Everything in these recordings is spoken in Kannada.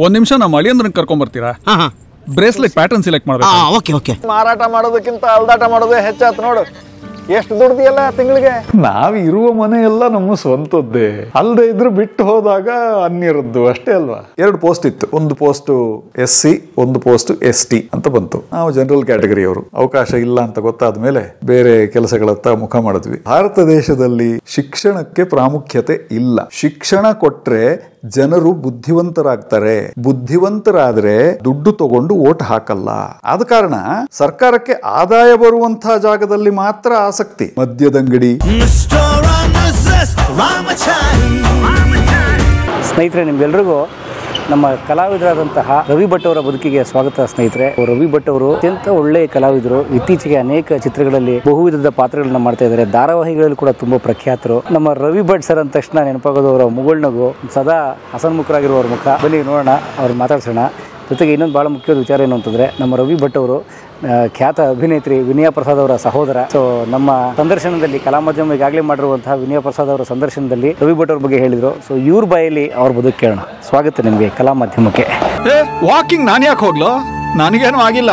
ಒಂದ್ ನಿಮಿಷ ನಮ್ಮ ಅಳಿಯಂದ್ರನ್ನ ಕರ್ಕೊಂಡ್ ಬರ್ತೀರಾ? ಬ್ರೇಸ್ಲೆಟ್ ಪ್ಯಾಟರ್ನ್ ಸೆಲೆಕ್ಟ್ ಮಾಡ್ಬೇಕು. Okay okay. ಮಾರಾಟ ಮಾಡೋದಕ್ಕಿಂತ ಅಲ್ದಾಟ ಮಾಡೋದೇ ಹೆಚ್ಚಾತ್ ನೋಡು. ಎಷ್ಟು ದುಡ್ದಿಯಲ್ಲ ತಿಂಗಳಿಗೆ? ನಾವಿರುವ ಮನೆ ಎಲ್ಲ ನಮ್ಮ ಸ್ವಂತದ್ದೇ, ಅಲ್ಲದೆ ಇದ್ರು ಬಿಟ್ಟು ಹೋದಾಗ ಅನ್ಯರದ್ದು ಅಷ್ಟೇ ಅಲ್ವಾ. 2 ಪೋಸ್ಟ್ ಇತ್ತು, ಒಂದು ಪೋಸ್ಟ್ SC, ಒಂದು ಪೋಸ್ಟ್ ST ಅಂತ ಬಂತು. ನಾವು ಜನರಲ್ ಕ್ಯಾಟಗರಿ ಅವರು, ಅವಕಾಶ ಇಲ್ಲ ಅಂತ ಗೊತ್ತಾದ ಮೇಲೆ ಬೇರೆ ಕೆಲಸಗಳತ್ತ ಮುಖ ಮಾಡಿದ್ವಿ. ಭಾರತ ದೇಶದಲ್ಲಿ ಶಿಕ್ಷಣಕ್ಕೆ ಪ್ರಾಮುಖ್ಯತೆ ಇಲ್ಲ. ಶಿಕ್ಷಣ ಕೊಟ್ರೆ ಜನರು ಬುದ್ಧಿವಂತರಾಗ್ತಾರೆ, ಬುದ್ಧಿವಂತರಾದ್ರೆ ದುಡ್ಡು ತಗೊಂಡು ಓಟ್ ಹಾಕಲ್ಲ. ಆದ ಕಾರಣ ಸರ್ಕಾರಕ್ಕೆ ಆದಾಯ ಬರುವಂತಹ ಜಾಗದಲ್ಲಿ ಮಾತ್ರ ಆಸಕ್ತಿ. ಮದ್ಯದಂಗಡಿ. ಸ್ನೇಹಿತರೆ, ನಿಮ್ಗೆಲ್ರಿಗೂ ನಮ್ಮ ಕಲಾವಿದರಾದಂತಹ ರವಿ ಭಟ್ ಅವರ ಬದುಕಿಗೆ ಸ್ವಾಗತ. ಸ್ನೇಹಿತರೆ, ರವಿ ಭಟ್ ಅವರು ಅತ್ಯಂತ ಒಳ್ಳೆಯ ಕಲಾವಿದರು. ಇತ್ತೀಚೆಗೆ ಅನೇಕ ಚಿತ್ರಗಳಲ್ಲಿ ಬಹುವಿಧದ ಪಾತ್ರಗಳನ್ನ ಮಾಡ್ತಾ ಇದ್ದಾರೆ. ಧಾರಾವಾಹಿಗಳಲ್ಲಿ ಕೂಡ ತುಂಬಾ ಪ್ರಖ್ಯಾತರು. ನಮ್ಮ ರವಿ ಭಟ್ ಸರ್ ಅಂದ ತಕ್ಷಣ ನೆನಪಾಗೋದು ಅವರ ಮುಗುಳ್ನಗು, ಸದಾ ಹಸನ್ಮುಖರಾಗಿರುವವ್ರ ಮುಖ. ಬನ್ನಿ ನೋಡೋಣ, ಅವ್ರು ಮಾತಾಡ್ಸೋಣ. ಜೊತೆಗೆ ಇನ್ನೊಂದು ಭಾಳ ಮುಖ್ಯವಾದ ವಿಚಾರ ಏನು ಅಂತಂದರೆ, ನಮ್ಮ ರವಿ ಭಟ್ ಅವರು ಖ್ಯಾತ ಅಭಿನೇತ್ರಿ ವಿನಯಾ ಪ್ರಸಾದ್ ಅವರ ಸಹೋದರ. ಸೊ ನಮ್ಮ ಸಂದರ್ಶನದಲ್ಲಿ, ಕಲಾ ಮಾಧ್ಯಮ ಈಗಾಗಲೇ ಮಾಡಿರುವಂತಹ ವಿನಯಾ ಪ್ರಸಾದ್ ಅವರ ಸಂದರ್ಶನದಲ್ಲಿ ರವಿ ಭಟ್ ಅವ್ರ ಬಗ್ಗೆ ಹೇಳಿದರು. ಸೊ ಇವ್ರ ಬಾಯಲ್ಲಿ ಅವ್ರ ಬದುಕು ಕೇಳೋಣ. ಸ್ವಾಗತ ನಿಮಗೆ ಕಲಾ ಮಾಧ್ಯಮಕ್ಕೆ. ವಾಕಿಂಗ್ ನಾನು ಯಾಕೆ ಹೋಗ್ಲೋ? ನನಗೇನು ಆಗಿಲ್ಲ,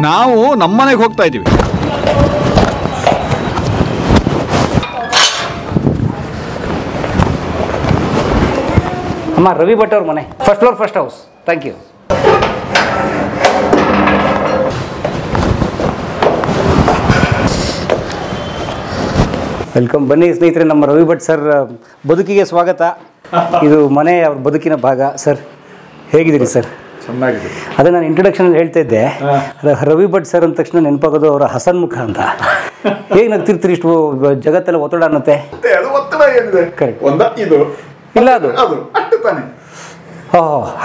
ನಾವು ನಮ್ಮನೆಗೆ ಹೋಗ್ತಾ ಇದೀವಿ. ಅಮ್ಮ, ರವಿ ಭಟ್ ಅವ್ರ ಮನೆ, first floor, first house. Thank you. Welcome. ಬನ್ನಿ ಸ್ನೇಹಿತರೆ, ನಮ್ಮ ರವಿ ಭಟ್ ಸರ್ ಬದುಕಿಗೆ ಸ್ವಾಗತ. ಇದು ಮನೆ, ಅವ್ರ ಬದುಕಿನ ಭಾಗ. ಸರ್ ಹೇಗಿದ್ದೀರಿ ಸರ್? ಚೆನ್ನಾಗಿದೆ. ಅದೇ ನಾನು ಇಂಟ್ರೊಡಕ್ಷನಲ್ಲಿ ಹೇಳ್ತಾ ಇದ್ದೆ, ರವಿ ಭಟ್ ಸರ್ ಅಂದ ತಕ್ಷಣ ನೆನಪಾಗೋದು ಅವರ ಹಸನ್ಮುಖ ಅಂತ. ಹೇಗೆ ನಗ್ತಿರ್ತೀರಿ? ಇಷ್ಟು ಜಗತ್ತೆಲ್ಲ ಒತ್ತಡ ಅನ್ನತ್ತೆ. ಕರೆಕ್ಟ್. ಇಲ್ಲ ಅದು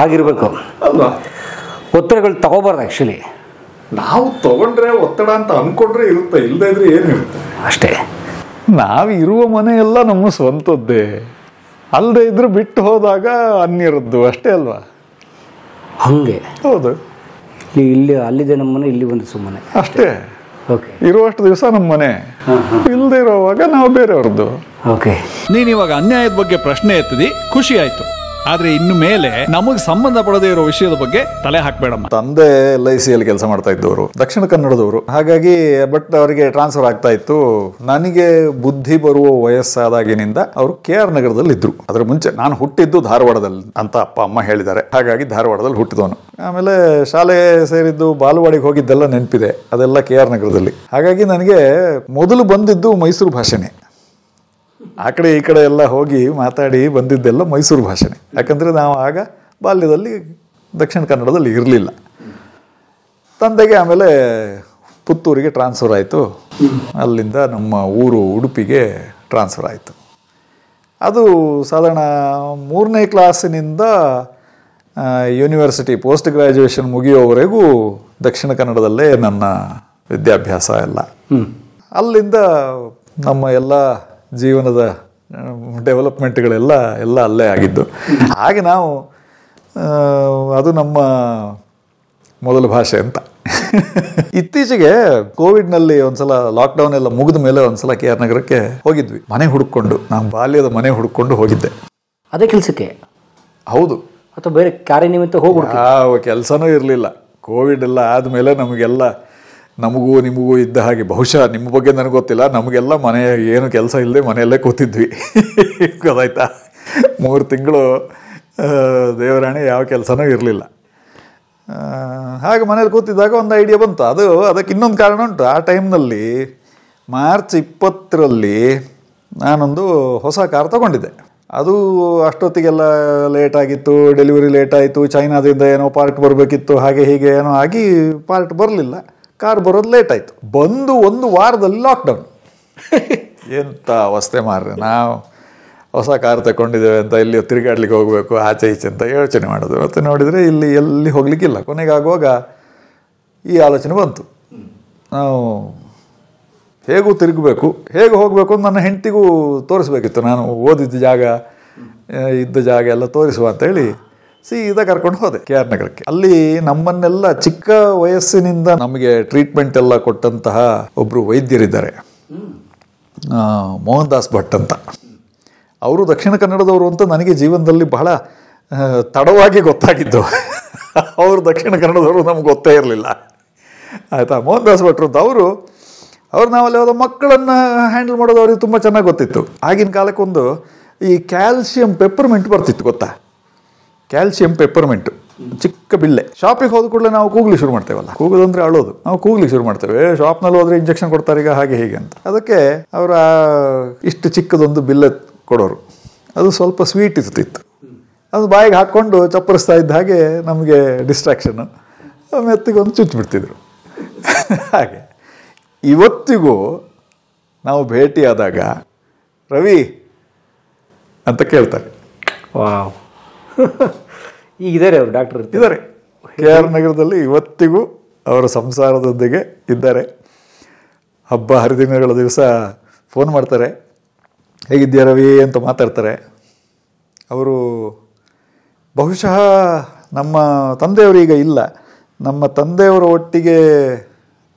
ಹಾಗಿರ್ಬೇಕು ಅಲ್ವಾ? ಒತ್ತಡಗಳು ತಗೋಬಾರ್ದು ಆ್ಯಕ್ಚುಲಿ. ನಾವು ತಗೊಂಡ್ರೆ ಒತ್ತಡ ಅಂತ ಅನ್ಕೊಂಡ್ರೆ ಇರುತ್ತೆ, ಇಲ್ಲದೆ ಇದ್ರೆ ಏನಿರುತ್ತೆ ಅಷ್ಟೇ. ನಾವಿರುವ ಮನೆ ಎಲ್ಲ ನಮ್ಮ ಸ್ವಂತದ್ದೇ, ಅಲ್ಲದೆ ಇದ್ರು ಬಿಟ್ಟು ಹೋದಾಗ ಅನ್ಯರದ್ದು ಅಷ್ಟೇ ಅಲ್ವಾ. ಹಂಗೆ. ಹೌದು. ಇಲ್ಲಿ ಅಲ್ಲಿದೆ ನಮ್ಮ ಮನೆ, ಇಲ್ಲಿ ಒಂದು ಸುಮ್ಮನೆ ಅಷ್ಟೇ. ಓಕೆ. ಇರುವಷ್ಟು ದಿವಸ ನಮ್ಮ ಮನೆ, ಇಲ್ಲದೆ ಇರೋವಾಗ ನಾವು ಬೇರೆಯವ್ರದ್ದು. ಓಕೆ. ನೀನ್ ಇವಾಗ ಅನ್ಯಾಯದ ಬಗ್ಗೆ ಪ್ರಶ್ನೆ ಎತ್ತಿದಿ, ಖುಷಿ ಆಯ್ತು. ಆದ್ರೆ ಇನ್ನು ಮೇಲೆ ನಮಗೆ ಸಂಬಂಧ ಪಡದೇ ಇರೋ ವಿಷಯದ ಬಗ್ಗೆ ತಲೆ ಹಾಕ್ಬೇಡಮ್ಮ. ತಂದೆ LIC ಕೆಲಸ ಮಾಡ್ತಾ ಇದ್ದವರು, ದಕ್ಷಿಣ ಕನ್ನಡದವರು. ಹಾಗಾಗಿ ಬಟ್ ಅವರಿಗೆ ಟ್ರಾನ್ಸ್ಫರ್ ಆಗ್ತಾ ಇತ್ತು. ನನಗೆ ಬುದ್ಧಿ ಬರುವ ವಯಸ್ಸಾದಾಗಿನಿಂದ ಅವರು KR ನಗರದಲ್ಲಿ ಇದ್ರು. ಅದ್ರ ಮುಂಚೆ ನಾನು ಹುಟ್ಟಿದ್ದು ಧಾರವಾಡದಲ್ಲಿ ಅಂತ ಅಪ್ಪ ಅಮ್ಮ ಹೇಳಿದ್ದಾರೆ. ಹಾಗಾಗಿ ಧಾರವಾಡದಲ್ಲಿ ಹುಟ್ಟಿದವನು. ಆಮೇಲೆ ಶಾಲೆ ಸೇರಿದ್ದು ಬಾಲವಾಡಿಗೆ ಹೋಗಿದ್ದೆಲ್ಲ ನೆನಪಿದೆ, ಅದೆಲ್ಲ KR ನಗರದಲ್ಲಿ. ಹಾಗಾಗಿ ನನಗೆ ಮೊದಲು ಬಂದಿದ್ದು ಮೈಸೂರು ಭಾಷೆನೇ. ಆ ಕಡೆ ಈ ಕಡೆ ಎಲ್ಲ ಹೋಗಿ ಮಾತಾಡಿ ಬಂದಿದ್ದೆಲ್ಲ ಮೈಸೂರು ಭಾಷೆನೇ. ಯಾಕಂದರೆ ನಾವು ಆಗ ಬಾಲ್ಯದಲ್ಲಿ ದಕ್ಷಿಣ ಕನ್ನಡದಲ್ಲಿ ಇರಲಿಲ್ಲ. ತಂದೆಗೆ ಆಮೇಲೆ ಪುತ್ತೂರಿಗೆ ಟ್ರಾನ್ಸ್ಫರ್ ಆಯಿತು. ಅಲ್ಲಿಂದ ನಮ್ಮ ಊರು ಉಡುಪಿಗೆ ಟ್ರಾನ್ಸ್ಫರ್ ಆಯಿತು. ಅದು ಸಾಧಾರಣ 3ನೇ ಕ್ಲಾಸಿನಿಂದ ಯೂನಿವರ್ಸಿಟಿ ಪೋಸ್ಟ್ ಗ್ರ್ಯಾಜುಯೇಷನ್ ಮುಗಿಯೋವರೆಗೂ ದಕ್ಷಿಣ ಕನ್ನಡದಲ್ಲೇ ನನ್ನ ವಿದ್ಯಾಭ್ಯಾಸ ಎಲ್ಲ. ಅಲ್ಲಿಂದ ನಮ್ಮ ಎಲ್ಲ ಜೀವನದ ಡೆವಲಪ್ಮೆಂಟ್ಗಳೆಲ್ಲ ಅಲ್ಲೇ ಆಗಿದ್ದು. ಹಾಗೆ ನಾವು ಅದು ನಮ್ಮ ಮೊದಲ ಭಾಷೆ ಅಂತ. ಇತ್ತೀಚೆಗೆ ಕೋವಿಡ್ನಲ್ಲಿ ಒಂದ್ಸಲ ಲಾಕ್ಡೌನ್ ಎಲ್ಲ ಮುಗಿದ ಮೇಲೆ ಒಂದ್ಸಲ KR ನಗರಕ್ಕೆ ಹೋಗಿದ್ವಿ, ಮನೆ ಹುಡುಕೊಂಡು. ನಾನು ಬಾಲ್ಯದ ಮನೆ ಹುಡುಕೊಂಡು ಹೋಗಿದ್ದೆ. ಅದೇ ಕೆಲಸಕ್ಕೆ? ಹೌದು. ಅಥವಾ ಬೇರೆ ಕಾರ್ಯನಿಮಿತ್ತ ಹೋಗ್ಬಿಟ್ಟು? ಯಾವ ಕೆಲಸನೂ ಇರಲಿಲ್ಲ. ಕೋವಿಡ್ ಎಲ್ಲ ಆದಮೇಲೆ ನಮಗೆಲ್ಲ, ನಮಗೂ ನಿಮಗೂ ಇದ್ದ ಹಾಗೆ, ಬಹುಶಃ ನಿಮ್ಮ ಬಗ್ಗೆ ನನಗೆ ಗೊತ್ತಿಲ್ಲ, ನಮಗೆಲ್ಲ ಮನೆ ಏನು ಕೆಲಸ ಇಲ್ಲದೆ ಮನೆಯಲ್ಲೇ ಕೂತಿದ್ವಿ. ಗೊತ್ತಾಯ್ತಾ? 3 ತಿಂಗಳು ದೇವರಾಣಿ ಯಾವ ಕೆಲಸನೂ ಇರಲಿಲ್ಲ. ಹಾಗೆ ಮನೇಲಿ ಕೂತಿದ್ದಾಗ ಒಂದು ಐಡಿಯಾ ಬಂತು. ಅದಕ್ಕೆ ಇನ್ನೊಂದು ಕಾರಣ ಉಂಟು. ಆ ಟೈಮ್ನಲ್ಲಿ ಮಾರ್ಚ್ 20ರಲ್ಲಿ ನಾನೊಂದು ಹೊಸ ಕಾರ್ ತಗೊಂಡಿದ್ದೆ. ಅದು ಅಷ್ಟೊತ್ತಿಗೆಲ್ಲ ಲೇಟ್ ಆಗಿತ್ತು, ಡೆಲಿವರಿ ಲೇಟ್ ಆಯಿತು, ಚೈನಾದಿಂದ ಏನೋ ಪಾರ್ಟ್ ಬರಬೇಕಿತ್ತು, ಹಾಗೆ ಹೀಗೆ ಏನೋ ಆಗಿ ಪಾರ್ಟ್ ಬರಲಿಲ್ಲ. ಕಾರ್ ಬರೋದು ಲೇಟ್ ಆಯಿತು. ಬಂದು 1 ವಾರದಲ್ಲಿ ಲಾಕ್ಡೌನ್. ಎಂಥ ಅವಸ್ಥೆ ಮಾರ್ರೆ. ನಾವು ಹೊಸ ಕಾರ್ ತಗೊಂಡಿದ್ದೇವೆ ಅಂತ ಇಲ್ಲಿ ತಿರುಗಾಡ್ಲಿಕ್ಕೆ ಹೋಗಬೇಕು, ಆಚೆ ಈಚೆ ಅಂತ ಯೋಚನೆ ಮಾಡೋದು. ಮತ್ತು ನೋಡಿದರೆ ಇಲ್ಲಿ ಎಲ್ಲಿ ಹೋಗ್ಲಿಕ್ಕಿಲ್ಲ. ಕೊನೆಗಾಗುವಾಗ ಈ ಆಲೋಚನೆ ಬಂತು, ನಾವು ಹೇಗೂ ತಿರುಗಬೇಕು, ಹೇಗೆ ಹೋಗಬೇಕು ಅಂತ ನನ್ನ ಹೆಂಡತಿಗೂ ತೋರಿಸ್ಬೇಕಿತ್ತು. ನಾನು ಓದಿದ್ದ ಜಾಗ, ಇದ್ದ ಜಾಗ ಎಲ್ಲ ತೋರಿಸುವ ಅಂತೇಳಿ ಸೀದಾ ಕರ್ಕೊಂಡು ಹೋದೆ KR ನಗರಕ್ಕೆ. ಅಲ್ಲಿ ನಮ್ಮನ್ನೆಲ್ಲ ಚಿಕ್ಕ ವಯಸ್ಸಿನಿಂದ ನಮಗೆ ಟ್ರೀಟ್ಮೆಂಟ್ ಎಲ್ಲ ಕೊಟ್ಟಂತಹ ಒಬ್ಬರು ವೈದ್ಯರಿದ್ದಾರೆ, ಮೋಹನ್ ದಾಸ್ ಭಟ್ ಅಂತ. ಅವರು ದಕ್ಷಿಣ ಕನ್ನಡದವರು ಅಂತ ನನಗೆ ಜೀವನದಲ್ಲಿ ಬಹಳ ತಡವಾಗಿ ಗೊತ್ತಾಗಿದ್ದು. ಅವರು ದಕ್ಷಿಣ ಕನ್ನಡದವರು ನಮ್ಗೆ ಗೊತ್ತೇ ಇರಲಿಲ್ಲ. ಆಯಿತಾ, ಮೋಹನ್ ದಾಸ್ ಭಟ್ರು ಅಂತ ಅವರು ನಾವಲ್ಲಿ ಯಾವುದೋ ಮಕ್ಕಳನ್ನು ಹ್ಯಾಂಡಲ್ ಮಾಡೋದು ಅವ್ರಿಗೆ ತುಂಬ ಚೆನ್ನಾಗಿ ಗೊತ್ತಿತ್ತು. ಆಗಿನ ಕಾಲಕ್ಕೊಂದು ಈ ಕ್ಯಾಲ್ಸಿಯಂ ಪೆಪ್ಪರ್ಮೆಂಟ್ ಬರ್ತಿತ್ತು, ಗೊತ್ತಾ? ಕ್ಯಾಲ್ಸಿಯಂ ಪೆಪ್ಪರ್ಮೆಂಟು ಚಿಕ್ಕ ಬಿಲ್ಲೆ. ಶಾಪಿಗೆ ಹೋದ ಕೂಡಲೇ ನಾವು ಕೂಗ್ಲಿಕ್ಕೆ ಶುರು ಮಾಡ್ತೇವಲ್ಲ, ಕೂಗೋದಂದ್ರೆ ಅಳೋದು, ನಾವು ಕೂಗ್ಲಿಕ್ಕೆ ಶುರು ಮಾಡ್ತೇವೆ. ಶಾಪ್ನಲ್ಲಿ ಹೋದ್ರೆ ಇಂಜೆಕ್ಷನ್ ಕೊಡ್ತಾರೆ ಈಗ, ಹಾಗೆ ಹೀಗೆ ಅಂತ. ಅದಕ್ಕೆ ಅವರ ಇಷ್ಟು ಚಿಕ್ಕದೊಂದು ಬಿಲ್ಲೆ ಕೊಡೋರು, ಅದು ಸ್ವಲ್ಪ ಸ್ವೀಟ್ ಇರ್ತಿತ್ತು. ಅದು ಬಾಯಿಗೆ ಹಾಕ್ಕೊಂಡು ಚಪ್ಪರಿಸ್ತಾ ಇದ್ದ ಹಾಗೆ ನಮಗೆ ಡಿಸ್ಟ್ರಾಕ್ಷನ್ನು, ಮೆತ್ತಿಗೊಂದು ಚುಚ್ಚಿಬಿಡ್ತಿದ್ರು. ಹಾಗೆ ಇವತ್ತಿಗೂ ನಾವು ಭೇಟಿಯಾದಾಗ ರವಿ ಅಂತ ಕೇಳ್ತಾರೆ. ವಾವ್. ಈಗಿದ್ದಾರೆ ಅವರು ಡಾಕ್ಟರ್ ಇದ್ದಾರೆ KR ನಗರದಲ್ಲಿ, ಇವತ್ತಿಗೂ ಅವರ ಸಂಸಾರದೊಂದಿಗೆ ಇದ್ದಾರೆ. ಹಬ್ಬ ಹರಿದಿನಗಳ ದಿವಸ ಫೋನ್ ಮಾಡ್ತಾರೆ, ಹೇಗಿದ್ದೀಯ ರವಿ ಅಂತ ಮಾತಾಡ್ತಾರೆ. ಅವರು ಬಹುಶಃ ನಮ್ಮ ತಂದೆಯವರು ಈಗ ಇಲ್ಲ, ನಮ್ಮ ತಂದೆಯವರ ಒಟ್ಟಿಗೆ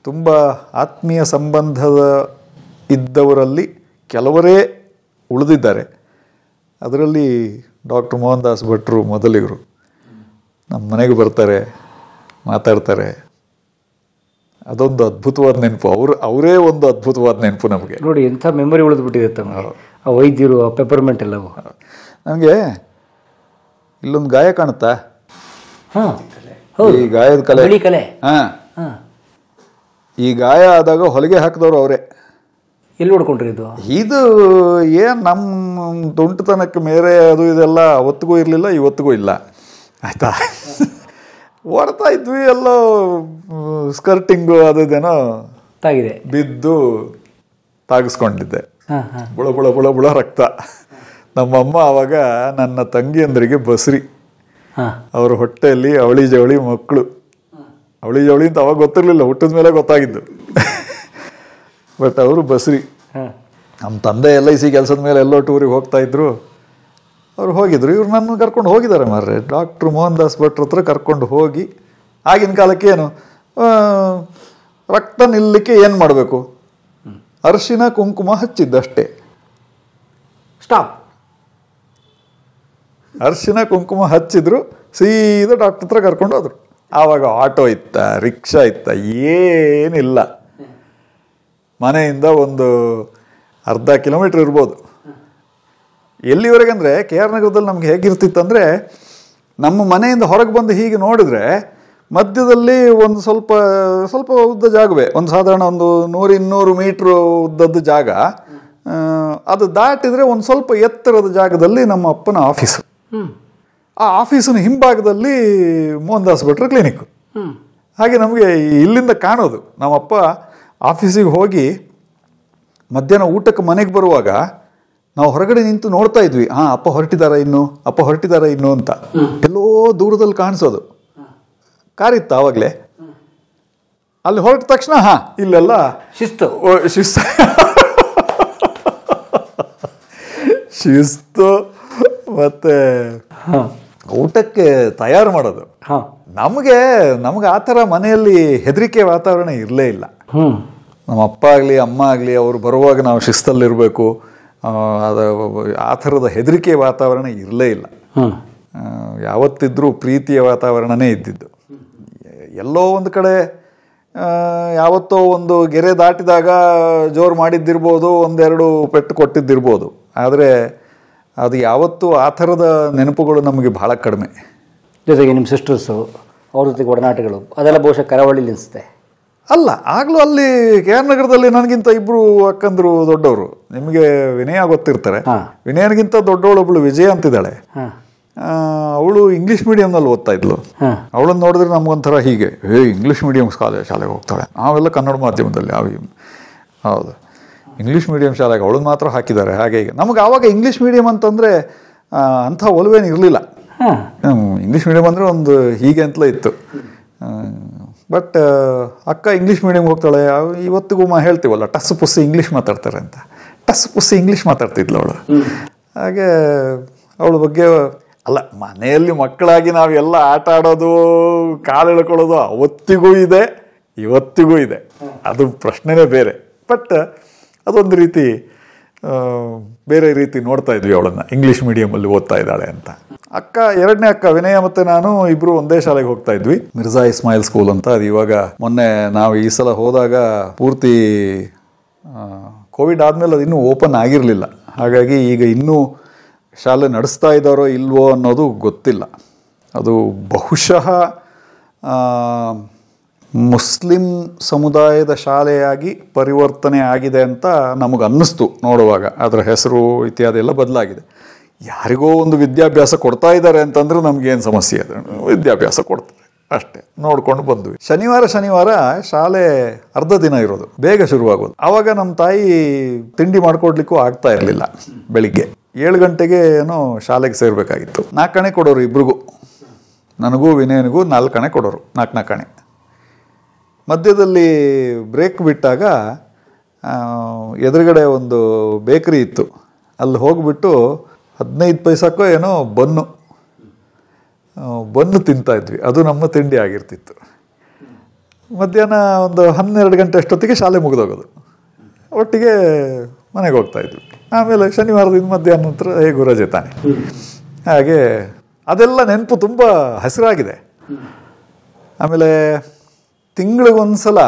ತುಂಬ ಆತ್ಮೀಯ ಸಂಬಂಧದ ಇದ್ದವರಲ್ಲಿ ಕೆಲವರೇ ಉಳಿದಿದ್ದಾರೆ. ಅದರಲ್ಲಿ ಡಾಕ್ಟರ್ ಮೋಹನ್ ದಾಸ್ ಭಟ್ರು ಮೊದಲಿಗರು. ನಮ್ಮ ಮನೆಗೆ ಬರ್ತಾರೆ, ಮಾತಾಡ್ತಾರೆ. ಅದೊಂದು ಅದ್ಭುತವಾದ ನೆನಪು. ಅವರೇ ಒಂದು ಅದ್ಭುತವಾದ ನೆನಪು ನಮಗೆ. ನೋಡಿ ಎಂಥ ಮೆಮೊರಿ ಉಳಿದ್ಬಿಟ್ಟಿದೆ ತಮಗೆ, ಆ ವೈದ್ಯರು, ಆ ಪೆಪರ್ಮೆಂಟ್ ಎಲ್ಲವೂ. ನನಗೆ ಇಲ್ಲೊಂದು ಗಾಯ ಕಾಣುತ್ತಾ? ಹಾಂ, ಈ ಗಾಯದ ಕಲೆ. ಕಲೆ. ಹಾಂ, ಈ ಗಾಯ ಆದಾಗ ಹೊಲಿಗೆ ಹಾಕಿದವರು ಅವರೇ. ಎಲ್ಲಿ ಹೊಡ್ಕೊಂಡ್ರಿ ಇದು? ಇದು ಏನು ನಮ್ಮ ತುಂಟತನಕ್ಕೆ ಮೇರೆ ಅದು ಇದೆಲ್ಲ ಅವತ್ತಿಗೂ ಇರಲಿಲ್ಲ, ಇವತ್ತಿಗೂ ಇಲ್ಲ. ಆಯಿತಾ, ಓಡ್ತಾ ಇದ್ವಿ, ಎಲ್ಲೋ ಸ್ಕರ್ಟಿಂಗು ಅದೇನೋ ತಾಗಿದೆ, ಬಿದ್ದು ತಾಗಿಸ್ಕೊಂಡಿದ್ದೆ. ಹಾಂ ಹಾಂ, ಬುಳ ಬುಳ ಬುಳ ಬುಳ ರಕ್ತ. ನಮ್ಮಮ್ಮ ಆವಾಗ ನನ್ನ ತಂಗಿಯಂದ್ರಿಗೆ ಬಸ್ರಿ, ಹಾಂ, ಅವ್ರ ಹೊಟ್ಟೆಯಲ್ಲಿ ಅವಳಿ ಜವಳಿ ಮಕ್ಕಳು. ಅವಳಿ ಜವಳಿ ಅಂತ ಅವಾಗ ಗೊತ್ತಿರಲಿಲ್ಲ, ಹುಟ್ಟಿದ ಮೇಲೆ ಗೊತ್ತಾಗಿದ್ದು. ಬಟ್ ಅವರು ಬಸ್ರಿ. ನಮ್ಮ ತಂದೆ LIC ಕೆಲಸದ ಮೇಲೆ ಎಲ್ಲೋ ಟೂರಿಗೆ ಹೋಗ್ತಾ ಇದ್ರು, ಅವ್ರು ಹೋಗಿದ್ರು. ಇವ್ರು ನನ್ನ ಕರ್ಕೊಂಡು ಹೋಗಿದ್ದಾರೆ ಮಾರ್ರೆ, ಡಾಕ್ಟ್ರು ಮೋಹನ್ ದಾಸ್ ಭಟ್ರ ಹತ್ರ ಕರ್ಕೊಂಡು ಹೋಗಿ. ಆಗಿನ ಕಾಲಕ್ಕೆ ಏನು, ರಕ್ತ ನಿಲ್ಲಕ್ಕೆ ಏನು ಮಾಡಬೇಕು, ಅರಿಶಿನ ಕುಂಕುಮ ಹಚ್ಚಿದ್ದಷ್ಟೇ. ಸ್ಟಾಪ್. ಅರಿಶಿನ ಕುಂಕುಮ ಹಚ್ಚಿದ್ರು, ಸೀದಾ ಡಾಕ್ಟರ್ ಹತ್ರ ಕರ್ಕೊಂಡು ಹೋದ್ರು. ಆವಾಗ ಆಟೋ ಇತ್ತ, ರಿಕ್ಷಾ ಇತ್ತ, ಏನಿಲ್ಲ. ಮನೆಯಿಂದ ಒಂದು ಅರ್ಧ ಕಿಲೋಮೀಟ್ರ್ ಇರ್ಬೋದು. ಎಲ್ಲಿವರೆಗೆ ಅಂದರೆ KR ನಗರದಲ್ಲಿ ನಮ್ಗೆ ಹೇಗಿರ್ತಿತ್ತಂದರೆ, ನಮ್ಮ ಮನೆಯಿಂದ ಹೊರಗೆ ಬಂದು ಹೀಗೆ ನೋಡಿದ್ರೆ ಮಧ್ಯದಲ್ಲಿ ಒಂದು ಸ್ವಲ್ಪ ಸ್ವಲ್ಪ ಉದ್ದ ಜಾಗವೇ, ಒಂದು ಸಾಧಾರಣ ಒಂದು 100-200 ಮೀಟ್ರು ಉದ್ದದ ಜಾಗ. ಅದು ದಾಟಿದರೆ ಒಂದು ಸ್ವಲ್ಪ ಎತ್ತರದ ಜಾಗದಲ್ಲಿ ನಮ್ಮ ಅಪ್ಪನ ಆಫೀಸು. ಆ ಆಫೀಸಿನ ಹಿಂಭಾಗದಲ್ಲಿ ಮೋಹನ್ ದಾಸ್ ಭಟ್ರ ಕ್ಲಿನಿಕ್ಕು. ಹಾಗೆ ನಮಗೆ ಇಲ್ಲಿಂದ ಕಾಣೋದು. ನಮ್ಮಪ್ಪ ಆಫೀಸಿಗೆ ಹೋಗಿ ಮಧ್ಯಾಹ್ನ ಊಟಕ್ಕೆ ಮನೆಗೆ ಬರುವಾಗ ನಾವು ಹೊರಗಡೆ ನಿಂತು ನೋಡ್ತಾ ಇದ್ವಿ, ಹಾಂ ಅಪ್ಪ ಹೊರಟಿದಾರ ಇನ್ನು ಅಂತ. ಎಲ್ಲೋ ದೂರದಲ್ಲಿ ಕಾಣಿಸೋದು. ಕಾರಿತ್ತ ಆವಾಗಲೇ. ಅಲ್ಲಿ ಹೊರಟ ತಕ್ಷಣ ಹಾಂ ಇಲ್ಲೆಲ್ಲ ಶಿಸ್ತು ಶಿಸ್ತು ಮತ್ತೆ ಊಟಕ್ಕೆ ತಯಾರು ಮಾಡೋದು. ನಮಗೆ ಆ ಥರ ಮನೆಯಲ್ಲಿ ಹೆದರಿಕೆ ವಾತಾವರಣ ಇರಲೇ ಇಲ್ಲ. ನಮ್ಮ ಅಪ್ಪ ಆಗಲಿ ಅಮ್ಮ ಆಗಲಿ ಅವರು ಬರುವಾಗ ನಾವು ಶಿಸ್ತಲ್ಲಿರಬೇಕು, ಅದು ಆ ಥರದ ಹೆದರಿಕೆ ವಾತಾವರಣ ಇರಲೇ ಇಲ್ಲ. ಯಾವತ್ತಿದ್ರೂ ಪ್ರೀತಿಯ ವಾತಾವರಣನೇ ಇದ್ದಿದ್ದು. ಎಲ್ಲೋ ಒಂದು ಕಡೆ ಯಾವತ್ತೋ ಒಂದು ಗೆರೆ ದಾಟಿದಾಗ ಜೋರು ಮಾಡಿದ್ದಿರ್ಬೋದು, ಒಂದೆರಡು ಪೆಟ್ಟು ಕೊಟ್ಟಿದ್ದಿರ್ಬೋದು. ಆದರೆ ಅದು ಯಾವತ್ತೂ ಆ ಥರದ ನೆನಪುಗಳು ನಮಗೆ ಭಾಳ ಕಡಿಮೆ. ಜೊತೆಗೆ ನಿಮ್ಮ ಸಿಸ್ಟರ್ಸು, ಅವ್ರ ಜೊತೆಗೆ ಒಡನಾಟಗಳು, ಅದೆಲ್ಲ ಬಹುಶಃ ಕರಾವಳಿಲಿ ಅನಿಸುತ್ತೆ. ಅಲ್ಲ, ಆಗಲೂ ಅಲ್ಲಿ KR ನಗರದಲ್ಲಿ ನನಗಿಂತ 2 ಅಕ್ಕಂದರು ದೊಡ್ಡವರು. ನಿಮಗೆ ವಿನಯ ಗೊತ್ತಿರ್ತಾರೆ. ವಿನಯನಿಗಿಂತ ದೊಡ್ಡವಳೊಬ್ಬಳು ವಿಜಯ ಅಂತಿದ್ದಾಳೆ. ಅವಳು ಇಂಗ್ಲೀಷ್ ಮೀಡಿಯಂನಲ್ಲಿ ಓದ್ತಾ ಇದ್ಲು. ಅವಳನ್ನು ನೋಡಿದ್ರೆ ನಮಗೊಂಥರ ಹೀಗೆ, ಇಂಗ್ಲೀಷ್ ಮೀಡಿಯಂ ಶಾಲೆಗೆ ಹೋಗ್ತಾಳೆ. ನಾವೆಲ್ಲ ಕನ್ನಡ ಮಾಧ್ಯಮದಲ್ಲಿ. ಹೌದು, ಇಂಗ್ಲೀಷ್ ಮೀಡಿಯಂ ಶಾಲೆಗೆ ಅವಳನ್ನು ಮಾತ್ರ ಹಾಕಿದ್ದಾರೆ. ಹಾಗೆ ಈಗ ನಮಗೆ ಆವಾಗ ಇಂಗ್ಲೀಷ್ ಮೀಡಿಯಂ ಅಂತಂದರೆ ಅಂಥ ಒಲವೇನು ಇರಲಿಲ್ಲ. ಇಂಗ್ಲೀಷ್ ಮೀಡಿಯಂ ಅಂದರೆ ಒಂದು ಹೀಗೆ ಅಂತಲೇ ಇತ್ತು. ಬಟ್ ಅಕ್ಕ ಇಂಗ್ಲೀಷ್ ಮೀಡಿಯಂಗೆ ಹೋಗ್ತಾಳೆ. ಇವತ್ತಿಗೂ ಹೇಳ್ತೀವಲ್ಲ, ಟಸ್ ಪುಸ್ಸಿ ಇಂಗ್ಲೀಷ್ ಮಾತಾಡ್ತಾರೆ ಅಂತ. ಟಸ್ ಪುಸ್ಸಿ ಇಂಗ್ಲೀಷ್ ಮಾತಾಡ್ತಿದ್ಲು ಅವಳು. ಹಾಗೆ ಅವಳ ಬಗ್ಗೆ ಅಲ್ಲ, ಮನೆಯಲ್ಲಿ ಮಕ್ಕಳಾಗಿ ನಾವೆಲ್ಲ ಆಟ ಆಡೋದು, ಕಾಲು ಎಳ್ಕೊಳ್ಳೋದು ಅವತ್ತಿಗೂ ಇದೆ, ಇವತ್ತಿಗೂ ಇದೆ. ಅದು ಪ್ರಶ್ನೆನೇ ಬೇರೆ. ಬಟ್ ಅದೊಂದು ರೀತಿ ಬೇರೆ ರೀತಿ ನೋಡ್ತಾ ಇದ್ವಿ ಅವಳನ್ನು, ಇಂಗ್ಲೀಷ್ ಮೀಡಿಯಮಲ್ಲಿ ಓದ್ತಾ ಇದ್ದಾಳೆ ಅಂತ. ಎರಡನೇ ಅಕ್ಕ ವಿನಯ ಮತ್ತು ನಾನು ಇಬ್ಬರು ಒಂದೇ ಶಾಲೆಗೆ ಹೋಗ್ತಾ ಇದ್ವಿ, ಮಿರ್ಜಾ ಇಸ್ಮಾಯಿಲ್ ಸ್ಕೂಲ್ ಅಂತ. ಅದು ಇವಾಗ ಮೊನ್ನೆ ನಾವು ಈ ಸಲ ಹೋದಾಗ ಪೂರ್ತಿ ಕೋವಿಡ್ ಆದಮೇಲೆ ಅದು ಇನ್ನೂ ಓಪನ್ ಆಗಿರಲಿಲ್ಲ. ಹಾಗಾಗಿ ಈಗ ಇನ್ನೂ ಶಾಲೆ ನಡೆಸ್ತಾ ಇದ್ದಾರೋ ಇಲ್ವೋ ಅನ್ನೋದು ಗೊತ್ತಿಲ್ಲ. ಅದು ಬಹುಶಃ ಮುಸ್ಲಿಂ ಸಮುದಾಯದ ಶಾಲೆಯಾಗಿ ಪರಿವರ್ತನೆ ಆಗಿದೆ ಅಂತ ನಮಗೆ ಅನ್ನಿಸ್ತು ನೋಡುವಾಗ. ಅದರ ಹೆಸರು ಇತ್ಯಾದಿ ಎಲ್ಲ ಬದಲಾಗಿದೆ. ಯಾರಿಗೋ ಒಂದು ವಿದ್ಯಾಭ್ಯಾಸ ಕೊಡ್ತಾ ಇದ್ದಾರೆ ಅಂತಂದ್ರೆ ನಮಗೇನು ಸಮಸ್ಯೆ ಅದು, ವಿದ್ಯಾಭ್ಯಾಸ ಕೊಡ್ತಾರೆ ಅಷ್ಟೇ, ನೋಡ್ಕೊಂಡು ಬಂದ್ವಿ. ಶನಿವಾರ ಶಾಲೆ ಅರ್ಧ ದಿನ ಇರೋದು, ಬೇಗ ಶುರುವಾಗೋದು. ಆವಾಗ ನಮ್ಮ ತಾಯಿ ತಿಂಡಿ ಮಾಡ್ಕೊಡ್ಲಿಕ್ಕೂ ಆಗ್ತಾ ಇರಲಿಲ್ಲ. ಬೆಳಿಗ್ಗೆ 7 ಗಂಟೆಗೆ ಏನೋ ಶಾಲೆಗೆ ಸೇರಬೇಕಾಗಿತ್ತು. 4 ಆಣೆ ಕೊಡೋರು ಇಬ್ರಿಗೂ, ನನಗೂ ವಿನಯನಿಗೂ 4 ಆಣೆ ಕೊಡೋರು, 4 ಆಣೆ. ಮಧ್ಯದಲ್ಲಿ ಬ್ರೇಕ್ ಬಿಟ್ಟಾಗ ಎದುರುಗಡೆ ಒಂದು ಬೇಕರಿ ಇತ್ತು, ಅಲ್ಲಿ ಹೋಗ್ಬಿಟ್ಟು 15 ಪೈಸಕ್ಕೋ ಏನೋ ಬನ್ನು ತಿಂತಾ ಇದ್ವಿ. ಅದು ನಮ್ಮ ತಿಂಡಿ ಆಗಿರ್ತಿತ್ತು. ಮಧ್ಯಾಹ್ನ ಒಂದು 12 ಗಂಟೆ ಅಷ್ಟೊತ್ತಿಗೆ ಶಾಲೆ ಮುಗಿದೋಗೋದು, ಒಟ್ಟಿಗೆ ಮನೆಗೆ ಹೋಗ್ತಾ ಇದ್ವಿ. ಆಮೇಲೆ ಶನಿವಾರದಿಂದ ಮಧ್ಯಾಹ್ನ ನಂತರ ಹೇಗೂ ರಜೆ ತಾನೆ. ಹಾಗೆ ಅದೆಲ್ಲ ನೆನಪು ತುಂಬ ಹಸಿರಾಗಿದೆ. ಆಮೇಲೆ ತಿಂಗಳಿಗೊಂದ್ಸಲ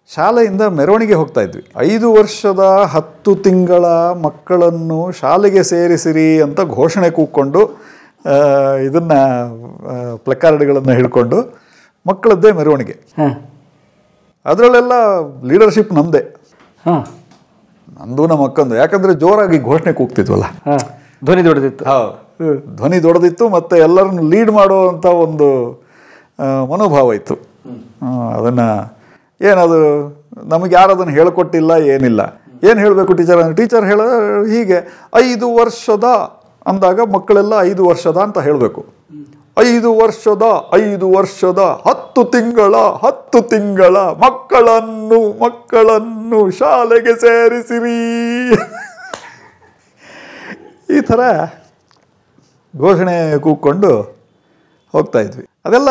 ಶಾಲೆಯಿಂದ ಮೆರವಣಿಗೆ ಹೋಗ್ತಾ ಇದ್ವಿ. 5 ವರ್ಷದ 10 ತಿಂಗಳ ಮಕ್ಕಳನ್ನು ಶಾಲೆಗೆ ಸೇರಿಸಿರಿ ಅಂತ ಘೋಷಣೆ ಕೂಕ್ಕೊಂಡು ಇದನ್ನು ಪ್ಲಕಾರ್ಡ್ಗಳನ್ನು ಹಿಡ್ಕೊಂಡು ಮಕ್ಕಳದ್ದೇ ಮೆರವಣಿಗೆ. ಅದರಲ್ಲೆಲ್ಲ ಲೀಡರ್ಶಿಪ್ ನಮ್ಮದೇ, ನಂದು ನಮ್ಮ ಅಕ್ಕಂದು. ಯಾಕಂದರೆ ಜೋರಾಗಿ ಘೋಷಣೆ ಕೂಗ್ತಿದ್ವಲ್ಲ, ಧ್ವನಿ ದೊಡ್ಡದಿತ್ತು. ಧ್ವನಿ ದೊಡ್ಡದಿತ್ತು, ಮತ್ತು ಎಲ್ಲರನ್ನು ಲೀಡ್ ಮಾಡುವಂಥ ಒಂದು ಮನೋಭಾವ ಇತ್ತು. ಅದನ್ನು ಏನದು ನಮಗೆ ಯಾರು ಅದನ್ನು ಹೇಳ್ಕೊಟ್ಟಿಲ್ಲ, ಏನಿಲ್ಲ. ಏನು ಹೇಳಬೇಕು ಟೀಚರ್ ಹೀಗೆ 5 ವರ್ಷದ ಅಂದಾಗ ಮಕ್ಕಳೆಲ್ಲ 5 ವರ್ಷದ ಅಂತ ಹೇಳಬೇಕು. 5 ವರ್ಷದ 10 ತಿಂಗಳ ಮಕ್ಕಳನ್ನು ಶಾಲೆಗೆ ಸೇರಿಸಿರಿ, ಈ ಥರ ಘೋಷಣೆ ಕೂಕ್ಕೊಂಡು ಹೋಗ್ತಾ ಇದ್ವಿ. ಅದೆಲ್ಲ